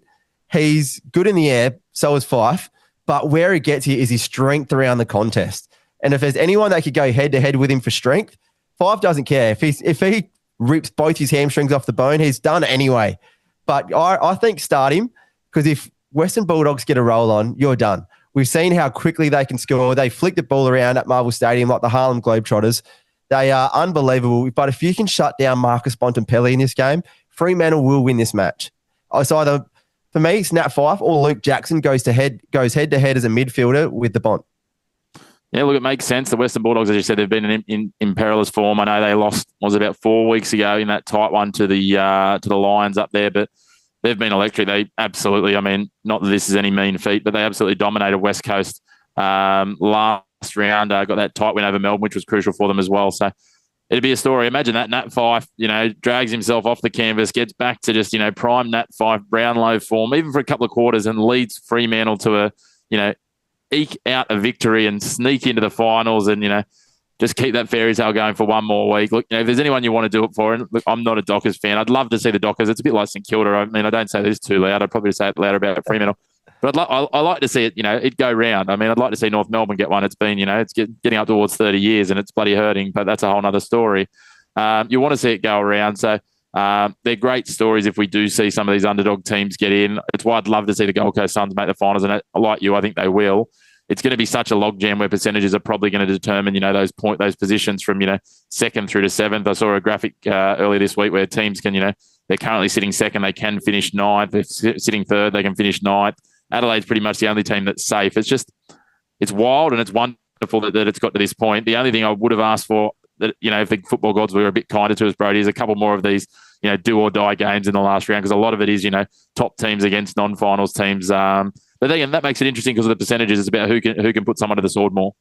He's good in the air, so is Fyfe, but where he gets you is his strength around the contest. And if there's anyone that could go head-to-head with him for strength, Fyfe doesn't care. If he rips both his hamstrings off the bone, he's done anyway. But I think start him, because if Western Bulldogs get a roll on, you're done. We've seen how quickly they can score. They flick the ball around at Marvel Stadium like the Harlem Globetrotters. They are unbelievable. But if you can shut down Marcus Bontempelli in this game, Fremantle will win this match. It's either, for me, it's Nat Fyfe or Luke Jackson goes head-to-head as a midfielder with the Bont. Yeah, look, it makes sense. The Western Bulldogs, as you said, they've been in perilous form. I know they lost, about 4 weeks ago in that tight one to the Lions up there, but they've been electric. They absolutely, not that this is any mean feat, but they absolutely dominated West Coast last round. Got that tight win over Melbourne, which was crucial for them as well. So it'd be a story. Imagine that Nat Fyfe, drags himself off the canvas, gets back to just, prime Nat Fyfe, Brownlow form, even for a couple of quarters, and leads Fremantle to eke out a victory and sneak into the finals and, just keep that fairy tale going for one more week. Look, if there's anyone you want to do it for, and look, I'm not a Dockers fan. I'd love to see the Dockers. It's a bit like St Kilda. I don't say this too loud. I'd probably say it louder about Fremantle. But I like to see it, it go round. I'd like to see North Melbourne get one. It's been, it's getting up towards 30 years and it's bloody hurting, but that's a whole other story. You want to see it go around. So they're great stories if we do see some of these underdog teams get in. It's why I'd love to see the Gold Coast Suns make the finals, and like you, I think they will. It's going to be such a logjam where percentages are probably going to determine, those positions from, 2nd through to 7th. I saw a graphic earlier this week where teams can, they're currently sitting 2nd, they can finish 9th. If sitting 3rd, they can finish 9th. Adelaide's pretty much the only team that's safe. It's wild and it's wonderful that it's got to this point. The only thing I would have asked for, that if the football gods were a bit kinder to us, Brody, is a couple more of these, do or die games in the last round, because a lot of it is, top teams against non-finals teams. But again, that makes it interesting because of the percentages. It's about who can put someone to the sword more.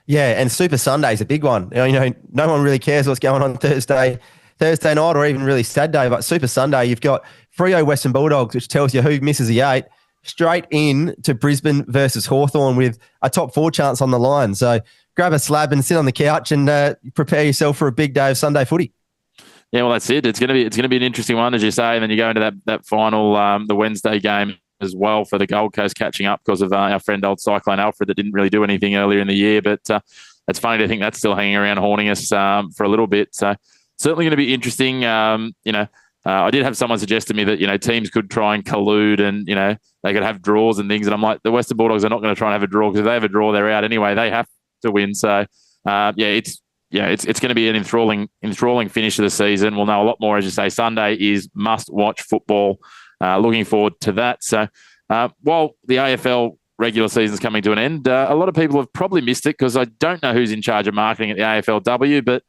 Yeah, and Super Sunday is a big one. No one really cares what's going on Thursday night, or even really Saturday. But Super Sunday, you've got Freo Western Bulldogs, which tells you who misses the 8, straight in to Brisbane versus Hawthorn with a top 4 chance on the line. So grab a slab and sit on the couch and prepare yourself for a big day of Sunday footy. Yeah, well, that's it. It's going to be an interesting one, as you say, and then you go into that final, the Wednesday game as well for the Gold Coast, catching up because of our friend old Cyclone Alfred that didn't really do anything earlier in the year. But it's funny to think that's still hanging around, haunting us for a little bit. So certainly going to be interesting. I did have someone suggest to me that, teams could try and collude and, they could have draws and things. And I'm like, the Western Bulldogs are not going to try and have a draw, because if they have a draw, they're out anyway. They have to win. So, it's going to be an enthralling finish of the season. We'll know a lot more, as you say. Sunday is must-watch football. Looking forward to that. So while the AFL regular season is coming to an end, a lot of people have probably missed it, because I don't know who's in charge of marketing at the AFLW, but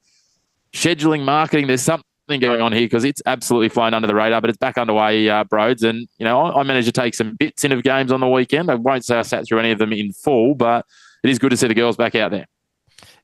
scheduling marketing, there's something going on here, because it's absolutely flown under the radar, but it's back underway, Broads. And, I managed to take some bits in of games on the weekend. I won't say I sat through any of them in full, but it is good to see the girls back out there.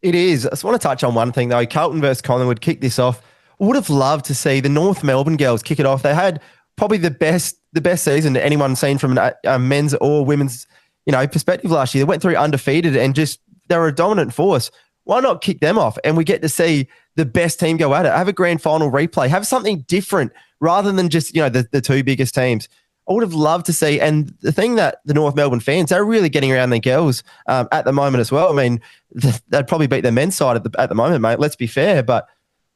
It is. I just want to touch on one thing, though. Carlton versus Collingwood kicked this off. Would have loved to see the North Melbourne girls kick it off. They had probably the best season that anyone's seen from a men's or women's, perspective last year. They went through undefeated and just they were a dominant force. Why not kick them off? And we get to see the best team go at it. Have a grand final replay. Have something different rather than just, the two biggest teams. I would have loved to see, and the thing that the North Melbourne fans, they're really getting around their girls at the moment as well. I mean, they'd probably beat their men's side at the moment, mate. Let's be fair. But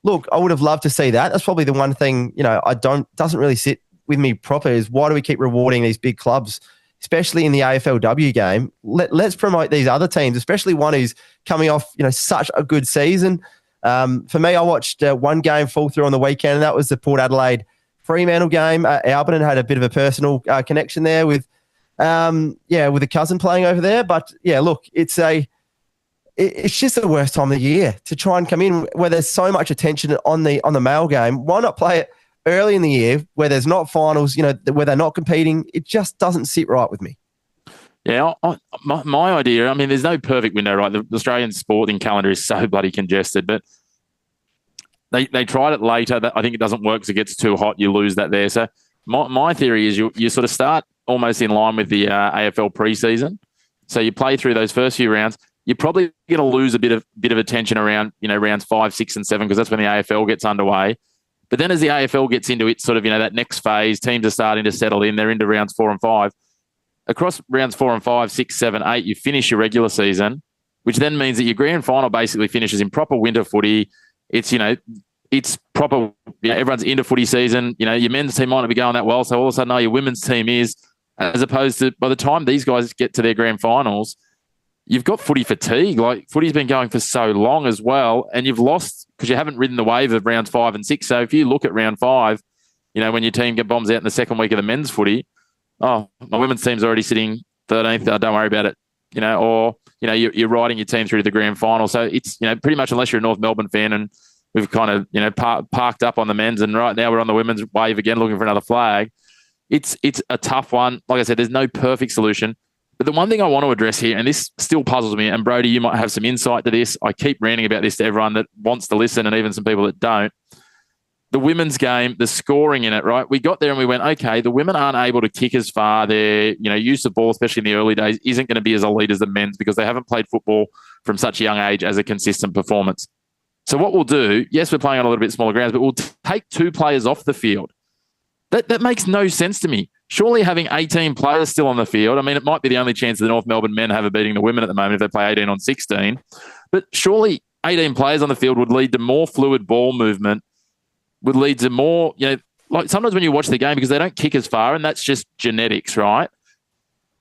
look, I would have loved to see that. That's probably the one thing, doesn't really sit with me proper is why do we keep rewarding these big clubs, especially in the AFLW game? Let's promote these other teams, especially one who's coming off, such a good season. For me, I watched one game fall through on the weekend, and that was the Port Adelaide Fremantle game. Albion had a bit of a personal connection there with a cousin playing over there. But yeah, look, it's just the worst time of the year to try and come in where there's so much attention on the male game. Why not play it early in the year where there's not finals, where they're not competing? It just doesn't sit right with me. Yeah, my idea, I mean, there's no perfect window, right? The Australian sporting calendar is so bloody congested, but they tried it later. I think it doesn't work because it gets too hot. You lose that there. So my theory is you sort of start almost in line with the AFL preseason. So you play through those first few rounds. You're probably going to lose a bit of attention around, rounds 5, 6, and 7 because that's when the AFL gets underway. But then as the AFL gets into it, sort of, that next phase, teams are starting to settle in. They're into rounds 4 and 5. Across rounds 4 and 5, 6, 7, 8, you finish your regular season, which then means that your grand final basically finishes in proper winter footy. It's, it's proper, everyone's into footy season. Your men's team might not be going that well, so all of a sudden, your women's team is, as opposed to by the time these guys get to their grand finals, you've got footy fatigue. Like, footy's been going for so long as well, and you've lost because you haven't ridden the wave of rounds 5 and 6. So if you look at round 5, when your team get bombs out in the second week of the men's footy, my women's team's already sitting 13th. Don't worry about it. You're riding your team through to the grand final. So it's, pretty much unless you're a North Melbourne fan and we've kind of, parked up on the men's and right now we're on the women's wave again looking for another flag. It's a tough one. Like I said, there's no perfect solution. But the one thing I want to address here, and this still puzzles me, and Brody, you might have some insight to this. I keep ranting about this to everyone that wants to listen and even some people that don't. The women's game, the scoring in it, right? We got there and we went, okay, the women aren't able to kick as far. Their, use of ball, especially in the early days, isn't going to be as elite as the men's because they haven't played football from such a young age as a consistent performance. So what we'll do, yes, we're playing on a little bit smaller grounds, but we'll take 2 players off the field. That makes no sense to me. Surely having 18 players still on the field, I mean, it might be the only chance the North Melbourne men have of beating the women at the moment if they play 18 on 16. But surely 18 players on the field would lead to more fluid ball movement, would lead to more, like sometimes when you watch the game, because they don't kick as far, and that's just genetics, right?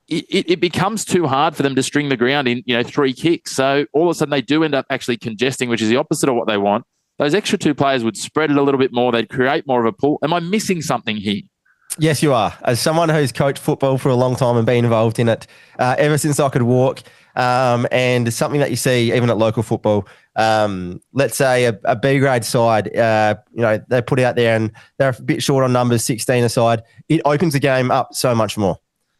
It becomes too hard for them to string the ground in, 3 kicks. So all of a sudden they do end up actually congesting, which is the opposite of what they want. Those extra 2 players would spread it a little bit more. They'd create more of a pull. Am I missing something here? Yes, you are. As someone who's coached football for a long time and been involved in it ever since I could walk, and something that you see even at local football, let's say a B grade side, they put out there and they're a bit short on numbers, 16 aside. It opens the game up so much more.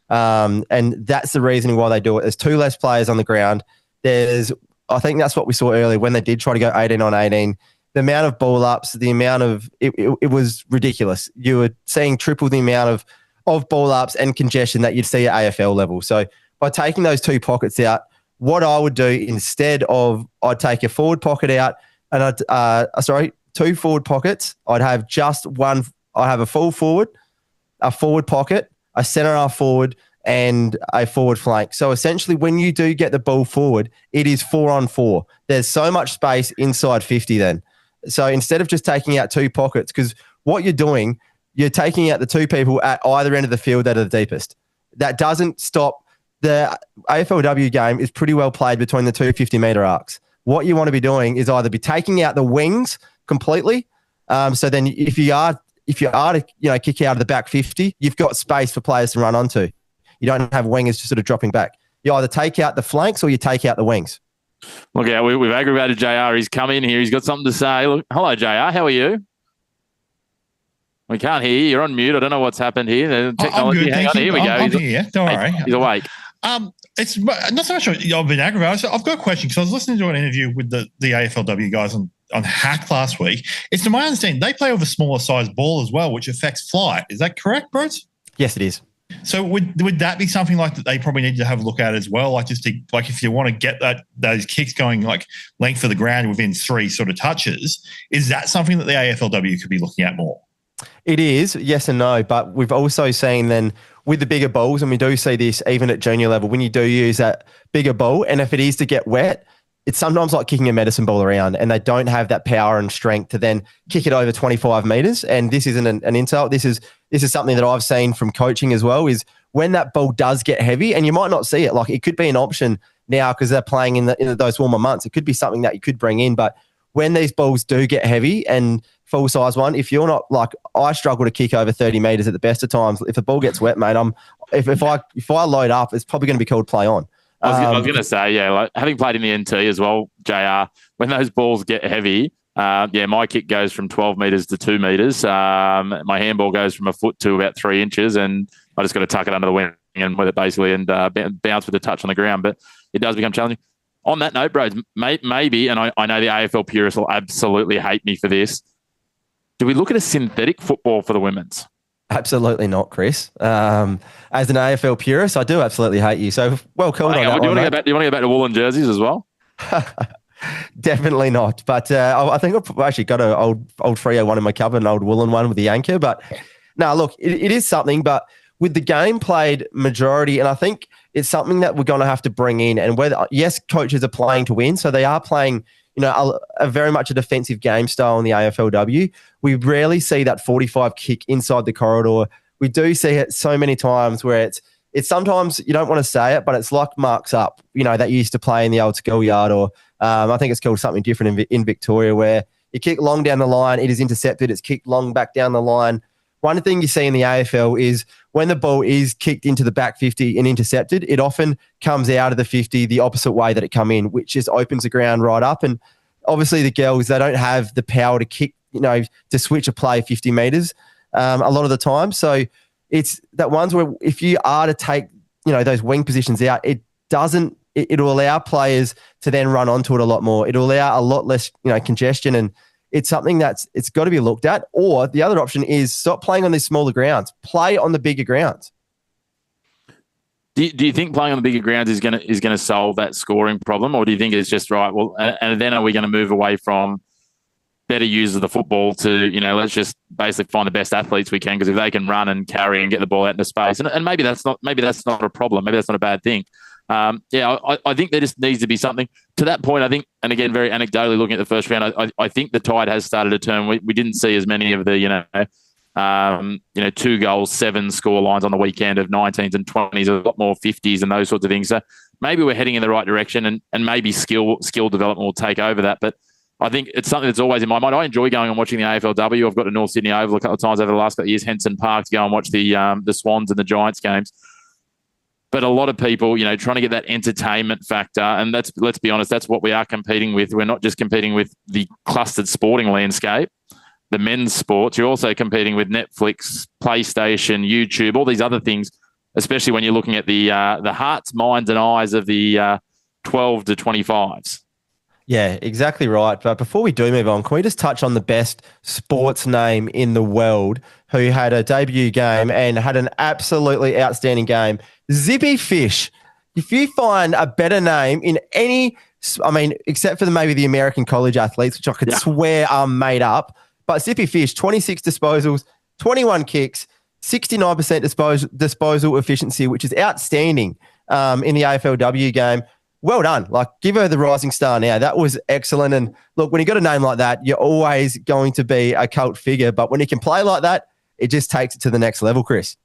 And that's the reasoning why they do it. There's 2 less players on the ground. I think that's what we saw earlier when they did try to go 18 on 18. The amount of ball ups, the amount of it was ridiculous. You were seeing triple the amount of ball ups and congestion that you'd see at AFL level. So by taking those 2 pockets out, what I would do instead of I'd take a forward pocket out and 2 forward pockets. I'd have just one. I have a full forward, a forward pocket, a centre half forward, and a forward flank. So essentially when you do get the ball forward, it is 4 on 4. There's so much space inside 50 then. So instead of just taking out 2 pockets, because what you're doing, you're taking out the 2 people at either end of the field that are the deepest. That doesn't stop. The AFLW game is pretty well played between the 2 50-metre arcs. What you want to be doing is either be taking out the wings completely. So then if you are to kick out of the back 50, you've got space for players to run onto. You don't have wingers just sort of dropping back. You either take out the flanks or you take out the wings. Look, we've aggravated JR. He's come in here. He's got something to say. Look, hello, JR. How are you? We can't hear you. You're on mute. I don't know what's happened here. Technology. Good, hang on. Here we go. I'm here. Don't worry. He's awake. It's not so much I've been aggravated. I've got a question because I was listening to an interview with the AFLW guys on on Hack last week. It's to my understanding they play with a smaller size ball as well, which affects flight. Is that correct, Bruce? Yes, it is. So would that be something like that they probably need to have a look at as well? Like just to, like if you want to get those kicks going like length of the ground within 3 sort of touches, is that something that the AFLW could be looking at more? It is, yes and no. But we've also seen then with the bigger balls, and we do see this even at junior level, when you do use that bigger ball, and if it is to get wet, it's sometimes like kicking a medicine ball around, and they don't have that power and strength to then kick it over 25 meters. And this isn't an insult. This is something that I've seen from coaching as well, is when that ball does get heavy, and you might not see it, like it could be an option now because they're playing in those warmer months. It could be something that you could bring in, but when these balls do get heavy and full size one, if you're not like, I struggle to kick over 30 meters at the best of times. If the ball gets wet, mate, if I load up, it's probably going to be called play on. I was going to say, yeah, like having played in the NT as well, JR, when those balls get heavy, my kick goes from 12 meters to 2 meters. My handball goes from a foot to about 3 inches, and I just got to tuck it under the wing and with it basically and bounce with a touch on the ground. But it does become challenging. On that note, bros, maybe, and I know the AFL purists will absolutely hate me for this, do we look at a synthetic football for the women's? Absolutely not, Chris. As an AFL purist, I do absolutely hate you. So, well, cool. Do you want to go back to woolen jerseys as well? Definitely not. But I think I've actually got an old Freo one in my cupboard, an old woolen one with the anchor. But no, look, it is something. But with the game played majority, and I think it's something that we're going to have to bring in. And whether, yes, coaches are playing to win, so they are playing, a very much a defensive game style in the AFLW. We rarely see that 45 kick inside the corridor. We do see it so many times where it's sometimes you don't want to say it, but it's like marks up, that you used to play in the old schoolyard, or I think it's called something different in Victoria, where you kick long down the line, it is intercepted, it's kicked long back down the line. One thing you see in the AFL is when the ball is kicked into the back 50 and intercepted, it often comes out of the 50 the opposite way that it come in, which just opens the ground right up. And obviously the girls, they don't have the power to kick, to switch a play 50 meters a lot of the time. So it's that ones where if you are to take, those wing positions out, it'll allow players to then run onto it a lot more. It'll allow a lot less, congestion, and it's something it's got to be looked at. Or the other option is stop playing on these smaller grounds. Play on the bigger grounds. Do you think playing on the bigger grounds is going to solve that scoring problem, or do you think it's just right? Well, and then are we going to move away from better use of the football to let's just basically find the best athletes we can, because if they can run and carry and get the ball out into space, and maybe that's not a problem, maybe that's not a bad thing. I think there just needs to be something to that point. I think, and again, very anecdotally looking at the first round, I think the tide has started to turn. We didn't see as many of the 2 goals, 7 score lines on the weekend of 19s and 20s, a lot more 50s and those sorts of things. So maybe we're heading in the right direction, and maybe skill development will take over that. But I think it's something that's always in my mind. I enjoy going and watching the AFLW. I've got to North Sydney Oval a couple of times over the last couple of years, Henson Park, to go and watch the Swans and the Giants games. But a lot of people, trying to get that entertainment factor, and let's be honest, that's what we are competing with. We're not just competing with the clustered sporting landscape, the men's sports. You're also competing with Netflix, PlayStation, YouTube, all these other things, especially when you're looking at the hearts, minds, and eyes of the 12 to 25s. Yeah, exactly right. But before we do move on, can we just touch on the best sports name in the world who had a debut game and had an absolutely outstanding game? Zippy Fish. If you find a better name in any, except for maybe the American college athletes, which I could swear are made up, but Zippy Fish, 26 disposals, 21 kicks, 69% disposal efficiency, which is outstanding in the AFLW game. Well done. Give her the rising star now. That was excellent. And look, when you got a name like that, you're always going to be a cult figure. But when you can play like that, it just takes it to the next level, Chris.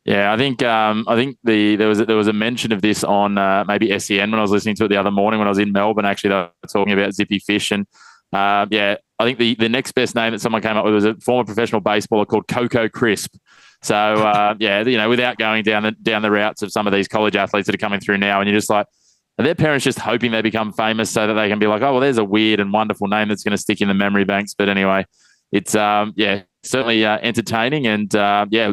Yeah, I think there was a mention of this on maybe SEN when I was listening to it the other morning when I was in Melbourne. Actually, they were talking about Zippy Fish, and I think the next best name that someone came up with was a former professional baseballer called Coco Crisp. So without going down the routes of some of these college athletes that are coming through now, and you're just like, are their parents just hoping they become famous so that they can be like, oh, well, there's a weird and wonderful name that's going to stick in the memory banks. But anyway, it's certainly entertaining, and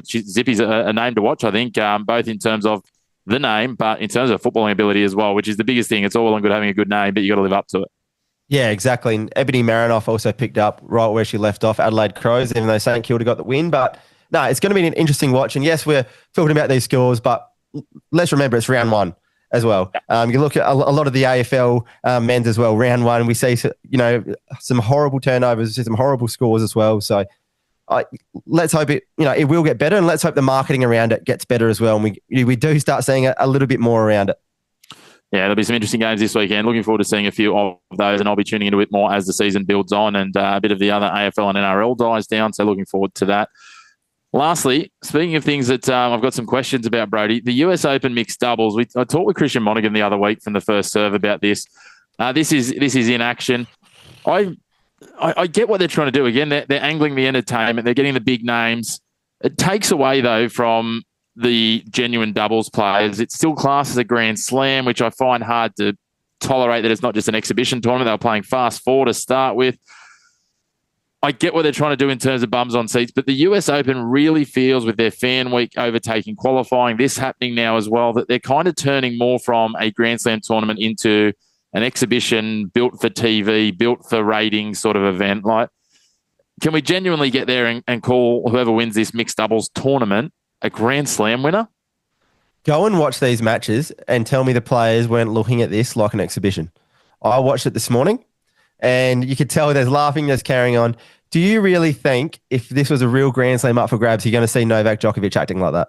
Zippy's a name to watch, I think, both in terms of the name, but in terms of footballing ability as well, which is the biggest thing. It's all well and good having a good name, but you got to live up to it. Yeah, exactly. And Ebony Marinoff also picked up right where she left off, Adelaide Crows, even though St Kilda got the win. But no, it's going to be an interesting watch. And yes, we're talking about these scores, but let's remember it's round one as well. You look at a lot of the AFL men's as well, round one, we see, some horrible turnovers, some horrible scores as well. So let's hope it will get better, and let's hope the marketing around it gets better as well. And we do start seeing a little bit more around it. Yeah, there'll be some interesting games this weekend. Looking forward to seeing a few of those, and I'll be tuning into it more as the season builds on and a bit of the other AFL and NRL dies down. So looking forward to that. Lastly, speaking of things that I've got some questions about, Brody, the US Open mixed doubles. I talked with Christian Monaghan the other week from the first serve about this. This is in action. I get what they're trying to do. Again, they're angling the entertainment. They're getting the big names. It takes away, though, from the genuine doubles players. It's still classed as a Grand Slam, which I find hard to tolerate, that it's not just an exhibition tournament. They were playing fast four to start with. I get what they're trying to do in terms of bums on seats, but the US Open really feels, with their fan week overtaking qualifying, this happening now as well, that they're kind of turning more from a Grand Slam tournament into an exhibition built for TV, built for ratings sort of event. Like, can we genuinely get there and call whoever wins this mixed doubles tournament a Grand Slam winner? Go and watch these matches and tell me the players weren't looking at this like an exhibition. I watched it this morning and you could tell there's laughing, there's carrying on. Do you really think if this was a real Grand Slam up for grabs, you're going to see Novak Djokovic acting like that?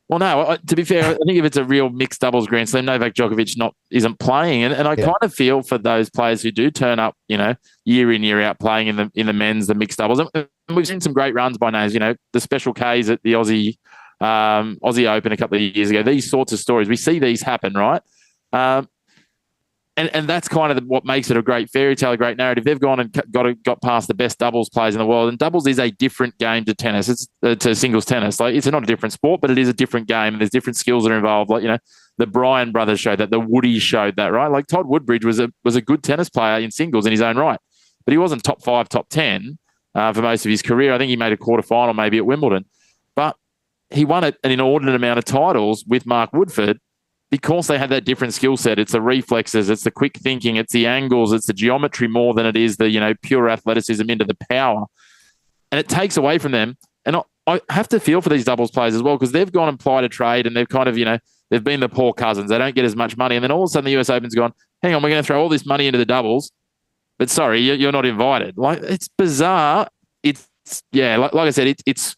Well, no, to be fair, I think if it's a real mixed doubles Grand Slam, Novak Djokovic isn't playing. And I kind of feel for those players who do turn up, year in, year out playing in the men's, the mixed doubles. And we've seen some great runs by names, the Special Ks at the Aussie Open a couple of years ago. These sorts of stories, we see these happen, right? And that's kind of what makes it a great fairy tale, a great narrative. They've gone and got past the best doubles players in the world. And doubles is a different game to tennis. It's to singles tennis. Like, it's not a different sport, but it is a different game. And there's different skills that are involved. Like, the Bryan brothers showed that. The Woodies showed that, right? Like, Todd Woodbridge was a good tennis player in singles in his own right. But he wasn't top 5, top 10 for most of his career. I think he made a quarterfinal maybe at Wimbledon. But he won an inordinate amount of titles with Mark Woodford, because they had that different skill set. It's the reflexes, it's the quick thinking, it's the angles, it's the geometry more than it is the pure athleticism into the power. And it takes away from them. And I have to feel for these doubles players as well, because they've gone and plied a trade and they've kind of, they've been the poor cousins. They don't get as much money. And then all of a sudden the US Open's gone, hang on, we're going to throw all this money into the doubles, but sorry, you're not invited. Like, it's bizarre. It's like I said, it's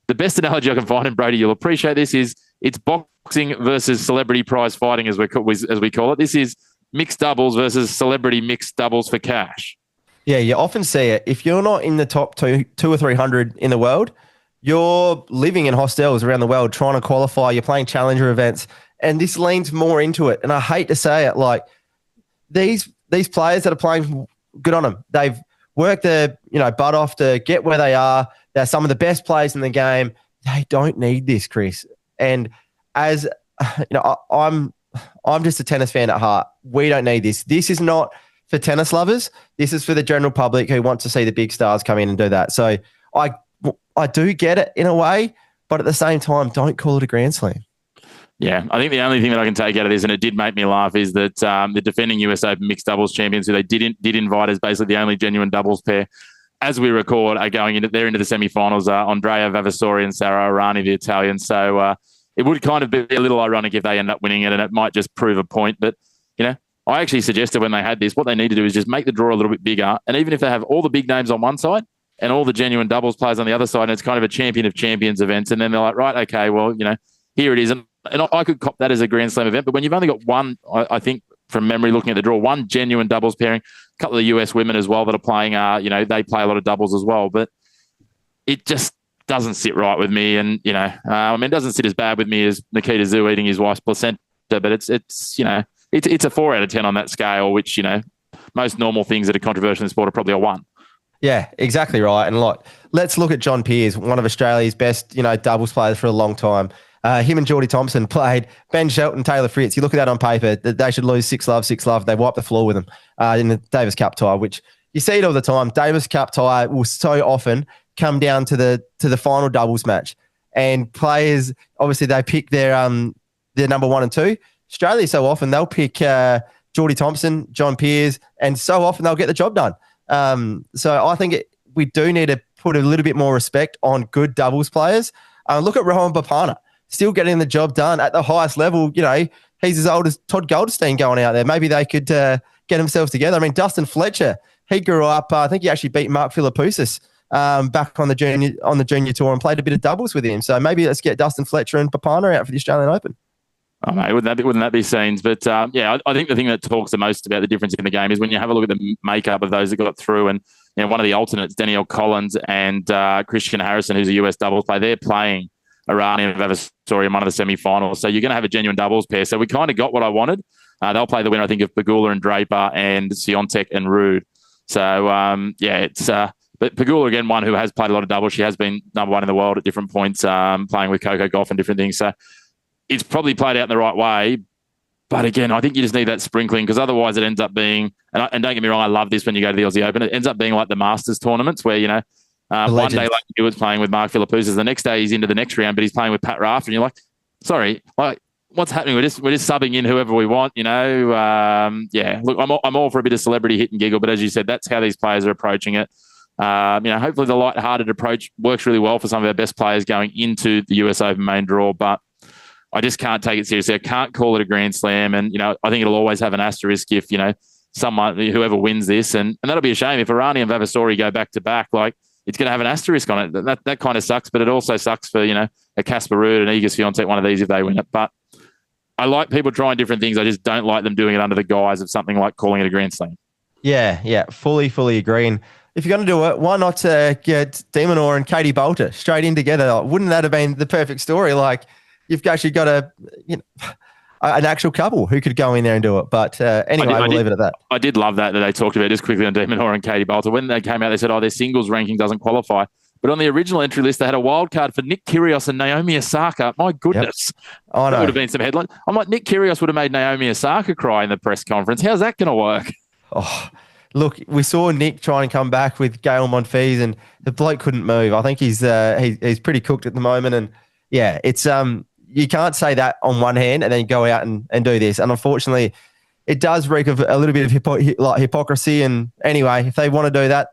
the best analogy I can find, and Brody, you'll appreciate this, is it's boxing versus celebrity prize fighting, as we call it. This is mixed doubles versus celebrity mixed doubles for cash. Yeah, you often see it. If you're not in the top two or 300 in the world, you're living in hostels around the world trying to qualify. You're playing challenger events, and this leans more into it. And I hate to say it, like, these players that are playing, good on them. They've worked their butt off to get where they are. They're some of the best players in the game. They don't need this, Chris. And as I'm just a tennis fan at heart. We don't need this. This is not for tennis lovers. This is for the general public who want to see the big stars come in and do that. So I do get it in a way, but at the same time, don't call it a Grand Slam. Yeah, I think the only thing that I can take out of this, and it did make me laugh, is that the defending US Open mixed doubles champions, who they did invite as basically the only genuine doubles pair, as we record, are going into the semi-finals. Andrea Vavasori and Sara Arani, the Italians. So it would kind of be a little ironic if they end up winning it, and it might just prove a point. But, I actually suggested when they had this, what they need to do is just make the draw a little bit bigger. And even if they have all the big names on one side and all the genuine doubles players on the other side, and it's kind of a champion of champions events, and then they're like, right, okay, well, here it is. And I could cop that as a Grand Slam event. But when you've only got one, I think, from memory, looking at the draw, one genuine doubles pairing, a couple of US women as well that are playing, they play a lot of doubles as well. But it just doesn't sit right with me. And, it doesn't sit as bad with me as Nikita Tszyu eating his wife's placenta, but it's a 4 out of 10 on that scale, which, most normal things that are controversial in sport are probably a 1. Yeah, exactly right. And let's look at John Peers, one of Australia's best, doubles players for a long time. Him and Geordie Thompson played Ben Shelton, Taylor Fritz. You look at that on paper, they should lose 6-love. They wipe the floor with them in the Davis Cup tie, which you see it all the time. Davis Cup tie will so often come down to the final doubles match, and players, obviously, they pick their number 1 and 2. Australia, so often they'll pick Geordie Thompson, John Peers, and so often they'll get the job done. So I think we do need to put a little bit more respect on good doubles players. Look at Rohan Bapana, still getting the job done at the highest level. You know, he's as old as Todd Goldstein going out there. Maybe they could get themselves together. I mean, Dustin Fletcher, he grew up, I think he actually beat Mark Philippoussis back on the junior tour and played a bit of doubles with him. So maybe let's get Dustin Fletcher and Bapana out for the Australian Open. Oh, mate, wouldn't that be scenes? But yeah, I think the thing that talks the most about the difference in the game is when you have a look at the makeup of those that got through, and you know, one of the alternates, Danielle Collins and Christian Harrison, who's a US doubles player, they're playing Irani and Vavasori in one of the semi-finals. So you're going to have a genuine doubles pair. So we kind of got what I wanted. They'll play the winner, I think, of Pegula and Draper and Siontek and Rude. So yeah, it's but Pegula again, one who has played a lot of doubles. She has been number one in the world at different points, playing with Coco Gauff and different things. So it's probably played out in the right way. But again, I think you just need that sprinkling, because otherwise it ends up being, and don't get me wrong, I love this when you go to the Aussie Open, it ends up being like the Masters tournaments where, you know, one day like he was playing with Mark Philippoussis, the next day he's into the next round, but he's playing with Pat Rafter, and you're like, sorry, like, what's happening? We're just subbing in whoever we want, you know. Yeah, look, I'm all for a bit of celebrity hit and giggle, but as you said, that's how these players are approaching it. You know, hopefully the light-hearted approach works really well for some of our best players going into the US Open main draw, but I just can't take it seriously. I can't call it a Grand Slam, and you know, I think it'll always have an asterisk if, you know, whoever wins this, and that'll be a shame if Irani and Vavasori go back to back. Like, it's going to have an asterisk on it. That kind of sucks, but it also sucks for, you know, a Casper Ruud and Iga Swiatek, one of these, if they win it. But I like people trying different things. I just don't like them doing it under the guise of something like calling it a Grand Slam. Yeah, fully agree. And if you're going to do it, why not get Demonor and Katie Bolter straight in together? Wouldn't that have been the perfect story? Like, you've actually got an actual couple who could go in there and do it. But anyway, we'll leave it at that. I did love that they talked about just quickly on Demonor and Katie Bolter. When they came out, they said, their singles ranking doesn't qualify. But on the original entry list, they had a wild card for Nick Kyrgios and Naomi Osaka. My goodness. Yep. Oh, no. That would have been some headline. I'm like, Nick Kyrgios would have made Naomi Osaka cry in the press conference. How's that going to work? Oh, look, we saw Nick try and come back with Gael Monfils, and the bloke couldn't move. I think he's pretty cooked at the moment. And yeah, it's you can't say that on one hand and then go out and do this. And unfortunately, it does reek of a little bit of hypocrisy. And anyway, if they want to do that,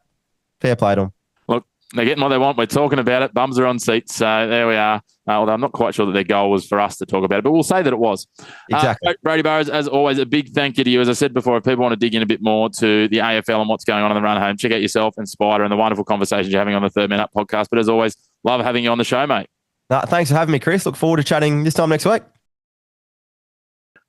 fair play to them. Look, they're getting what they want. We're talking about it. Bums are on seats. So there we are. Although I'm not quite sure that their goal was for us to talk about it, but we'll say that it was. Exactly. Brady Burrows, as always, a big thank you to you. As I said before, if people want to dig in a bit more to the AFL and what's going on the run home, check out yourself and Spider and the wonderful conversations you're having on the Third Man Up podcast. But as always, love having you on the show, mate. Thanks for having me, Chris. Look forward to chatting this time next week.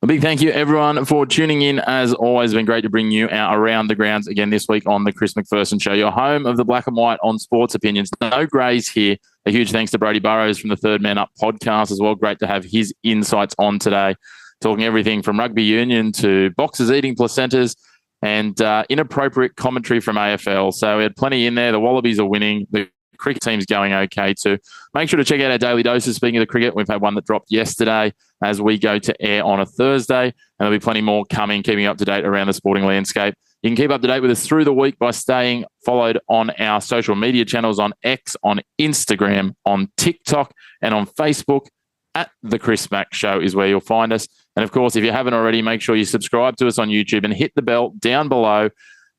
A big thank you, everyone, for tuning in. As always, it's been great to bring you our Around the Grounds again this week on the Chris McPherson Show, your home of the black and white on sports opinions. No greys here. A huge thanks to Brody Burrows from the Third Man Up podcast as well. Great to have his insights on today, talking everything from rugby union to boxers eating placentas and inappropriate commentary from AFL. So we had plenty in there. The Wallabies are winning. The cricket team's going okay too. Make sure to check out our daily doses. Speaking of the cricket, we've had one that dropped yesterday as we go to air on a Thursday, and there'll be plenty more coming, keeping up to date around the sporting landscape. You can keep up to date with us through the week by staying followed on our social media channels on X, on Instagram, on TikTok, and on Facebook. At The Chris Mack Show is where you'll find us. And of course, if you haven't already, make sure you subscribe to us on YouTube and hit the bell down below.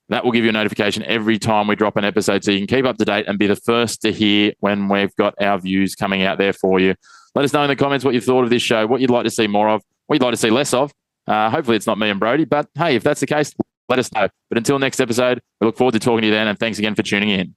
That will give you a notification every time we drop an episode, so you can keep up to date and be the first to hear when we've got our views coming out there for you. Let us know in the comments what you thought of this show, what you'd like to see more of, what you'd like to see less of. Hopefully it's not me and Brody, but hey, if that's the case, let us know. But until next episode, we look forward to talking to you then, and thanks again for tuning in.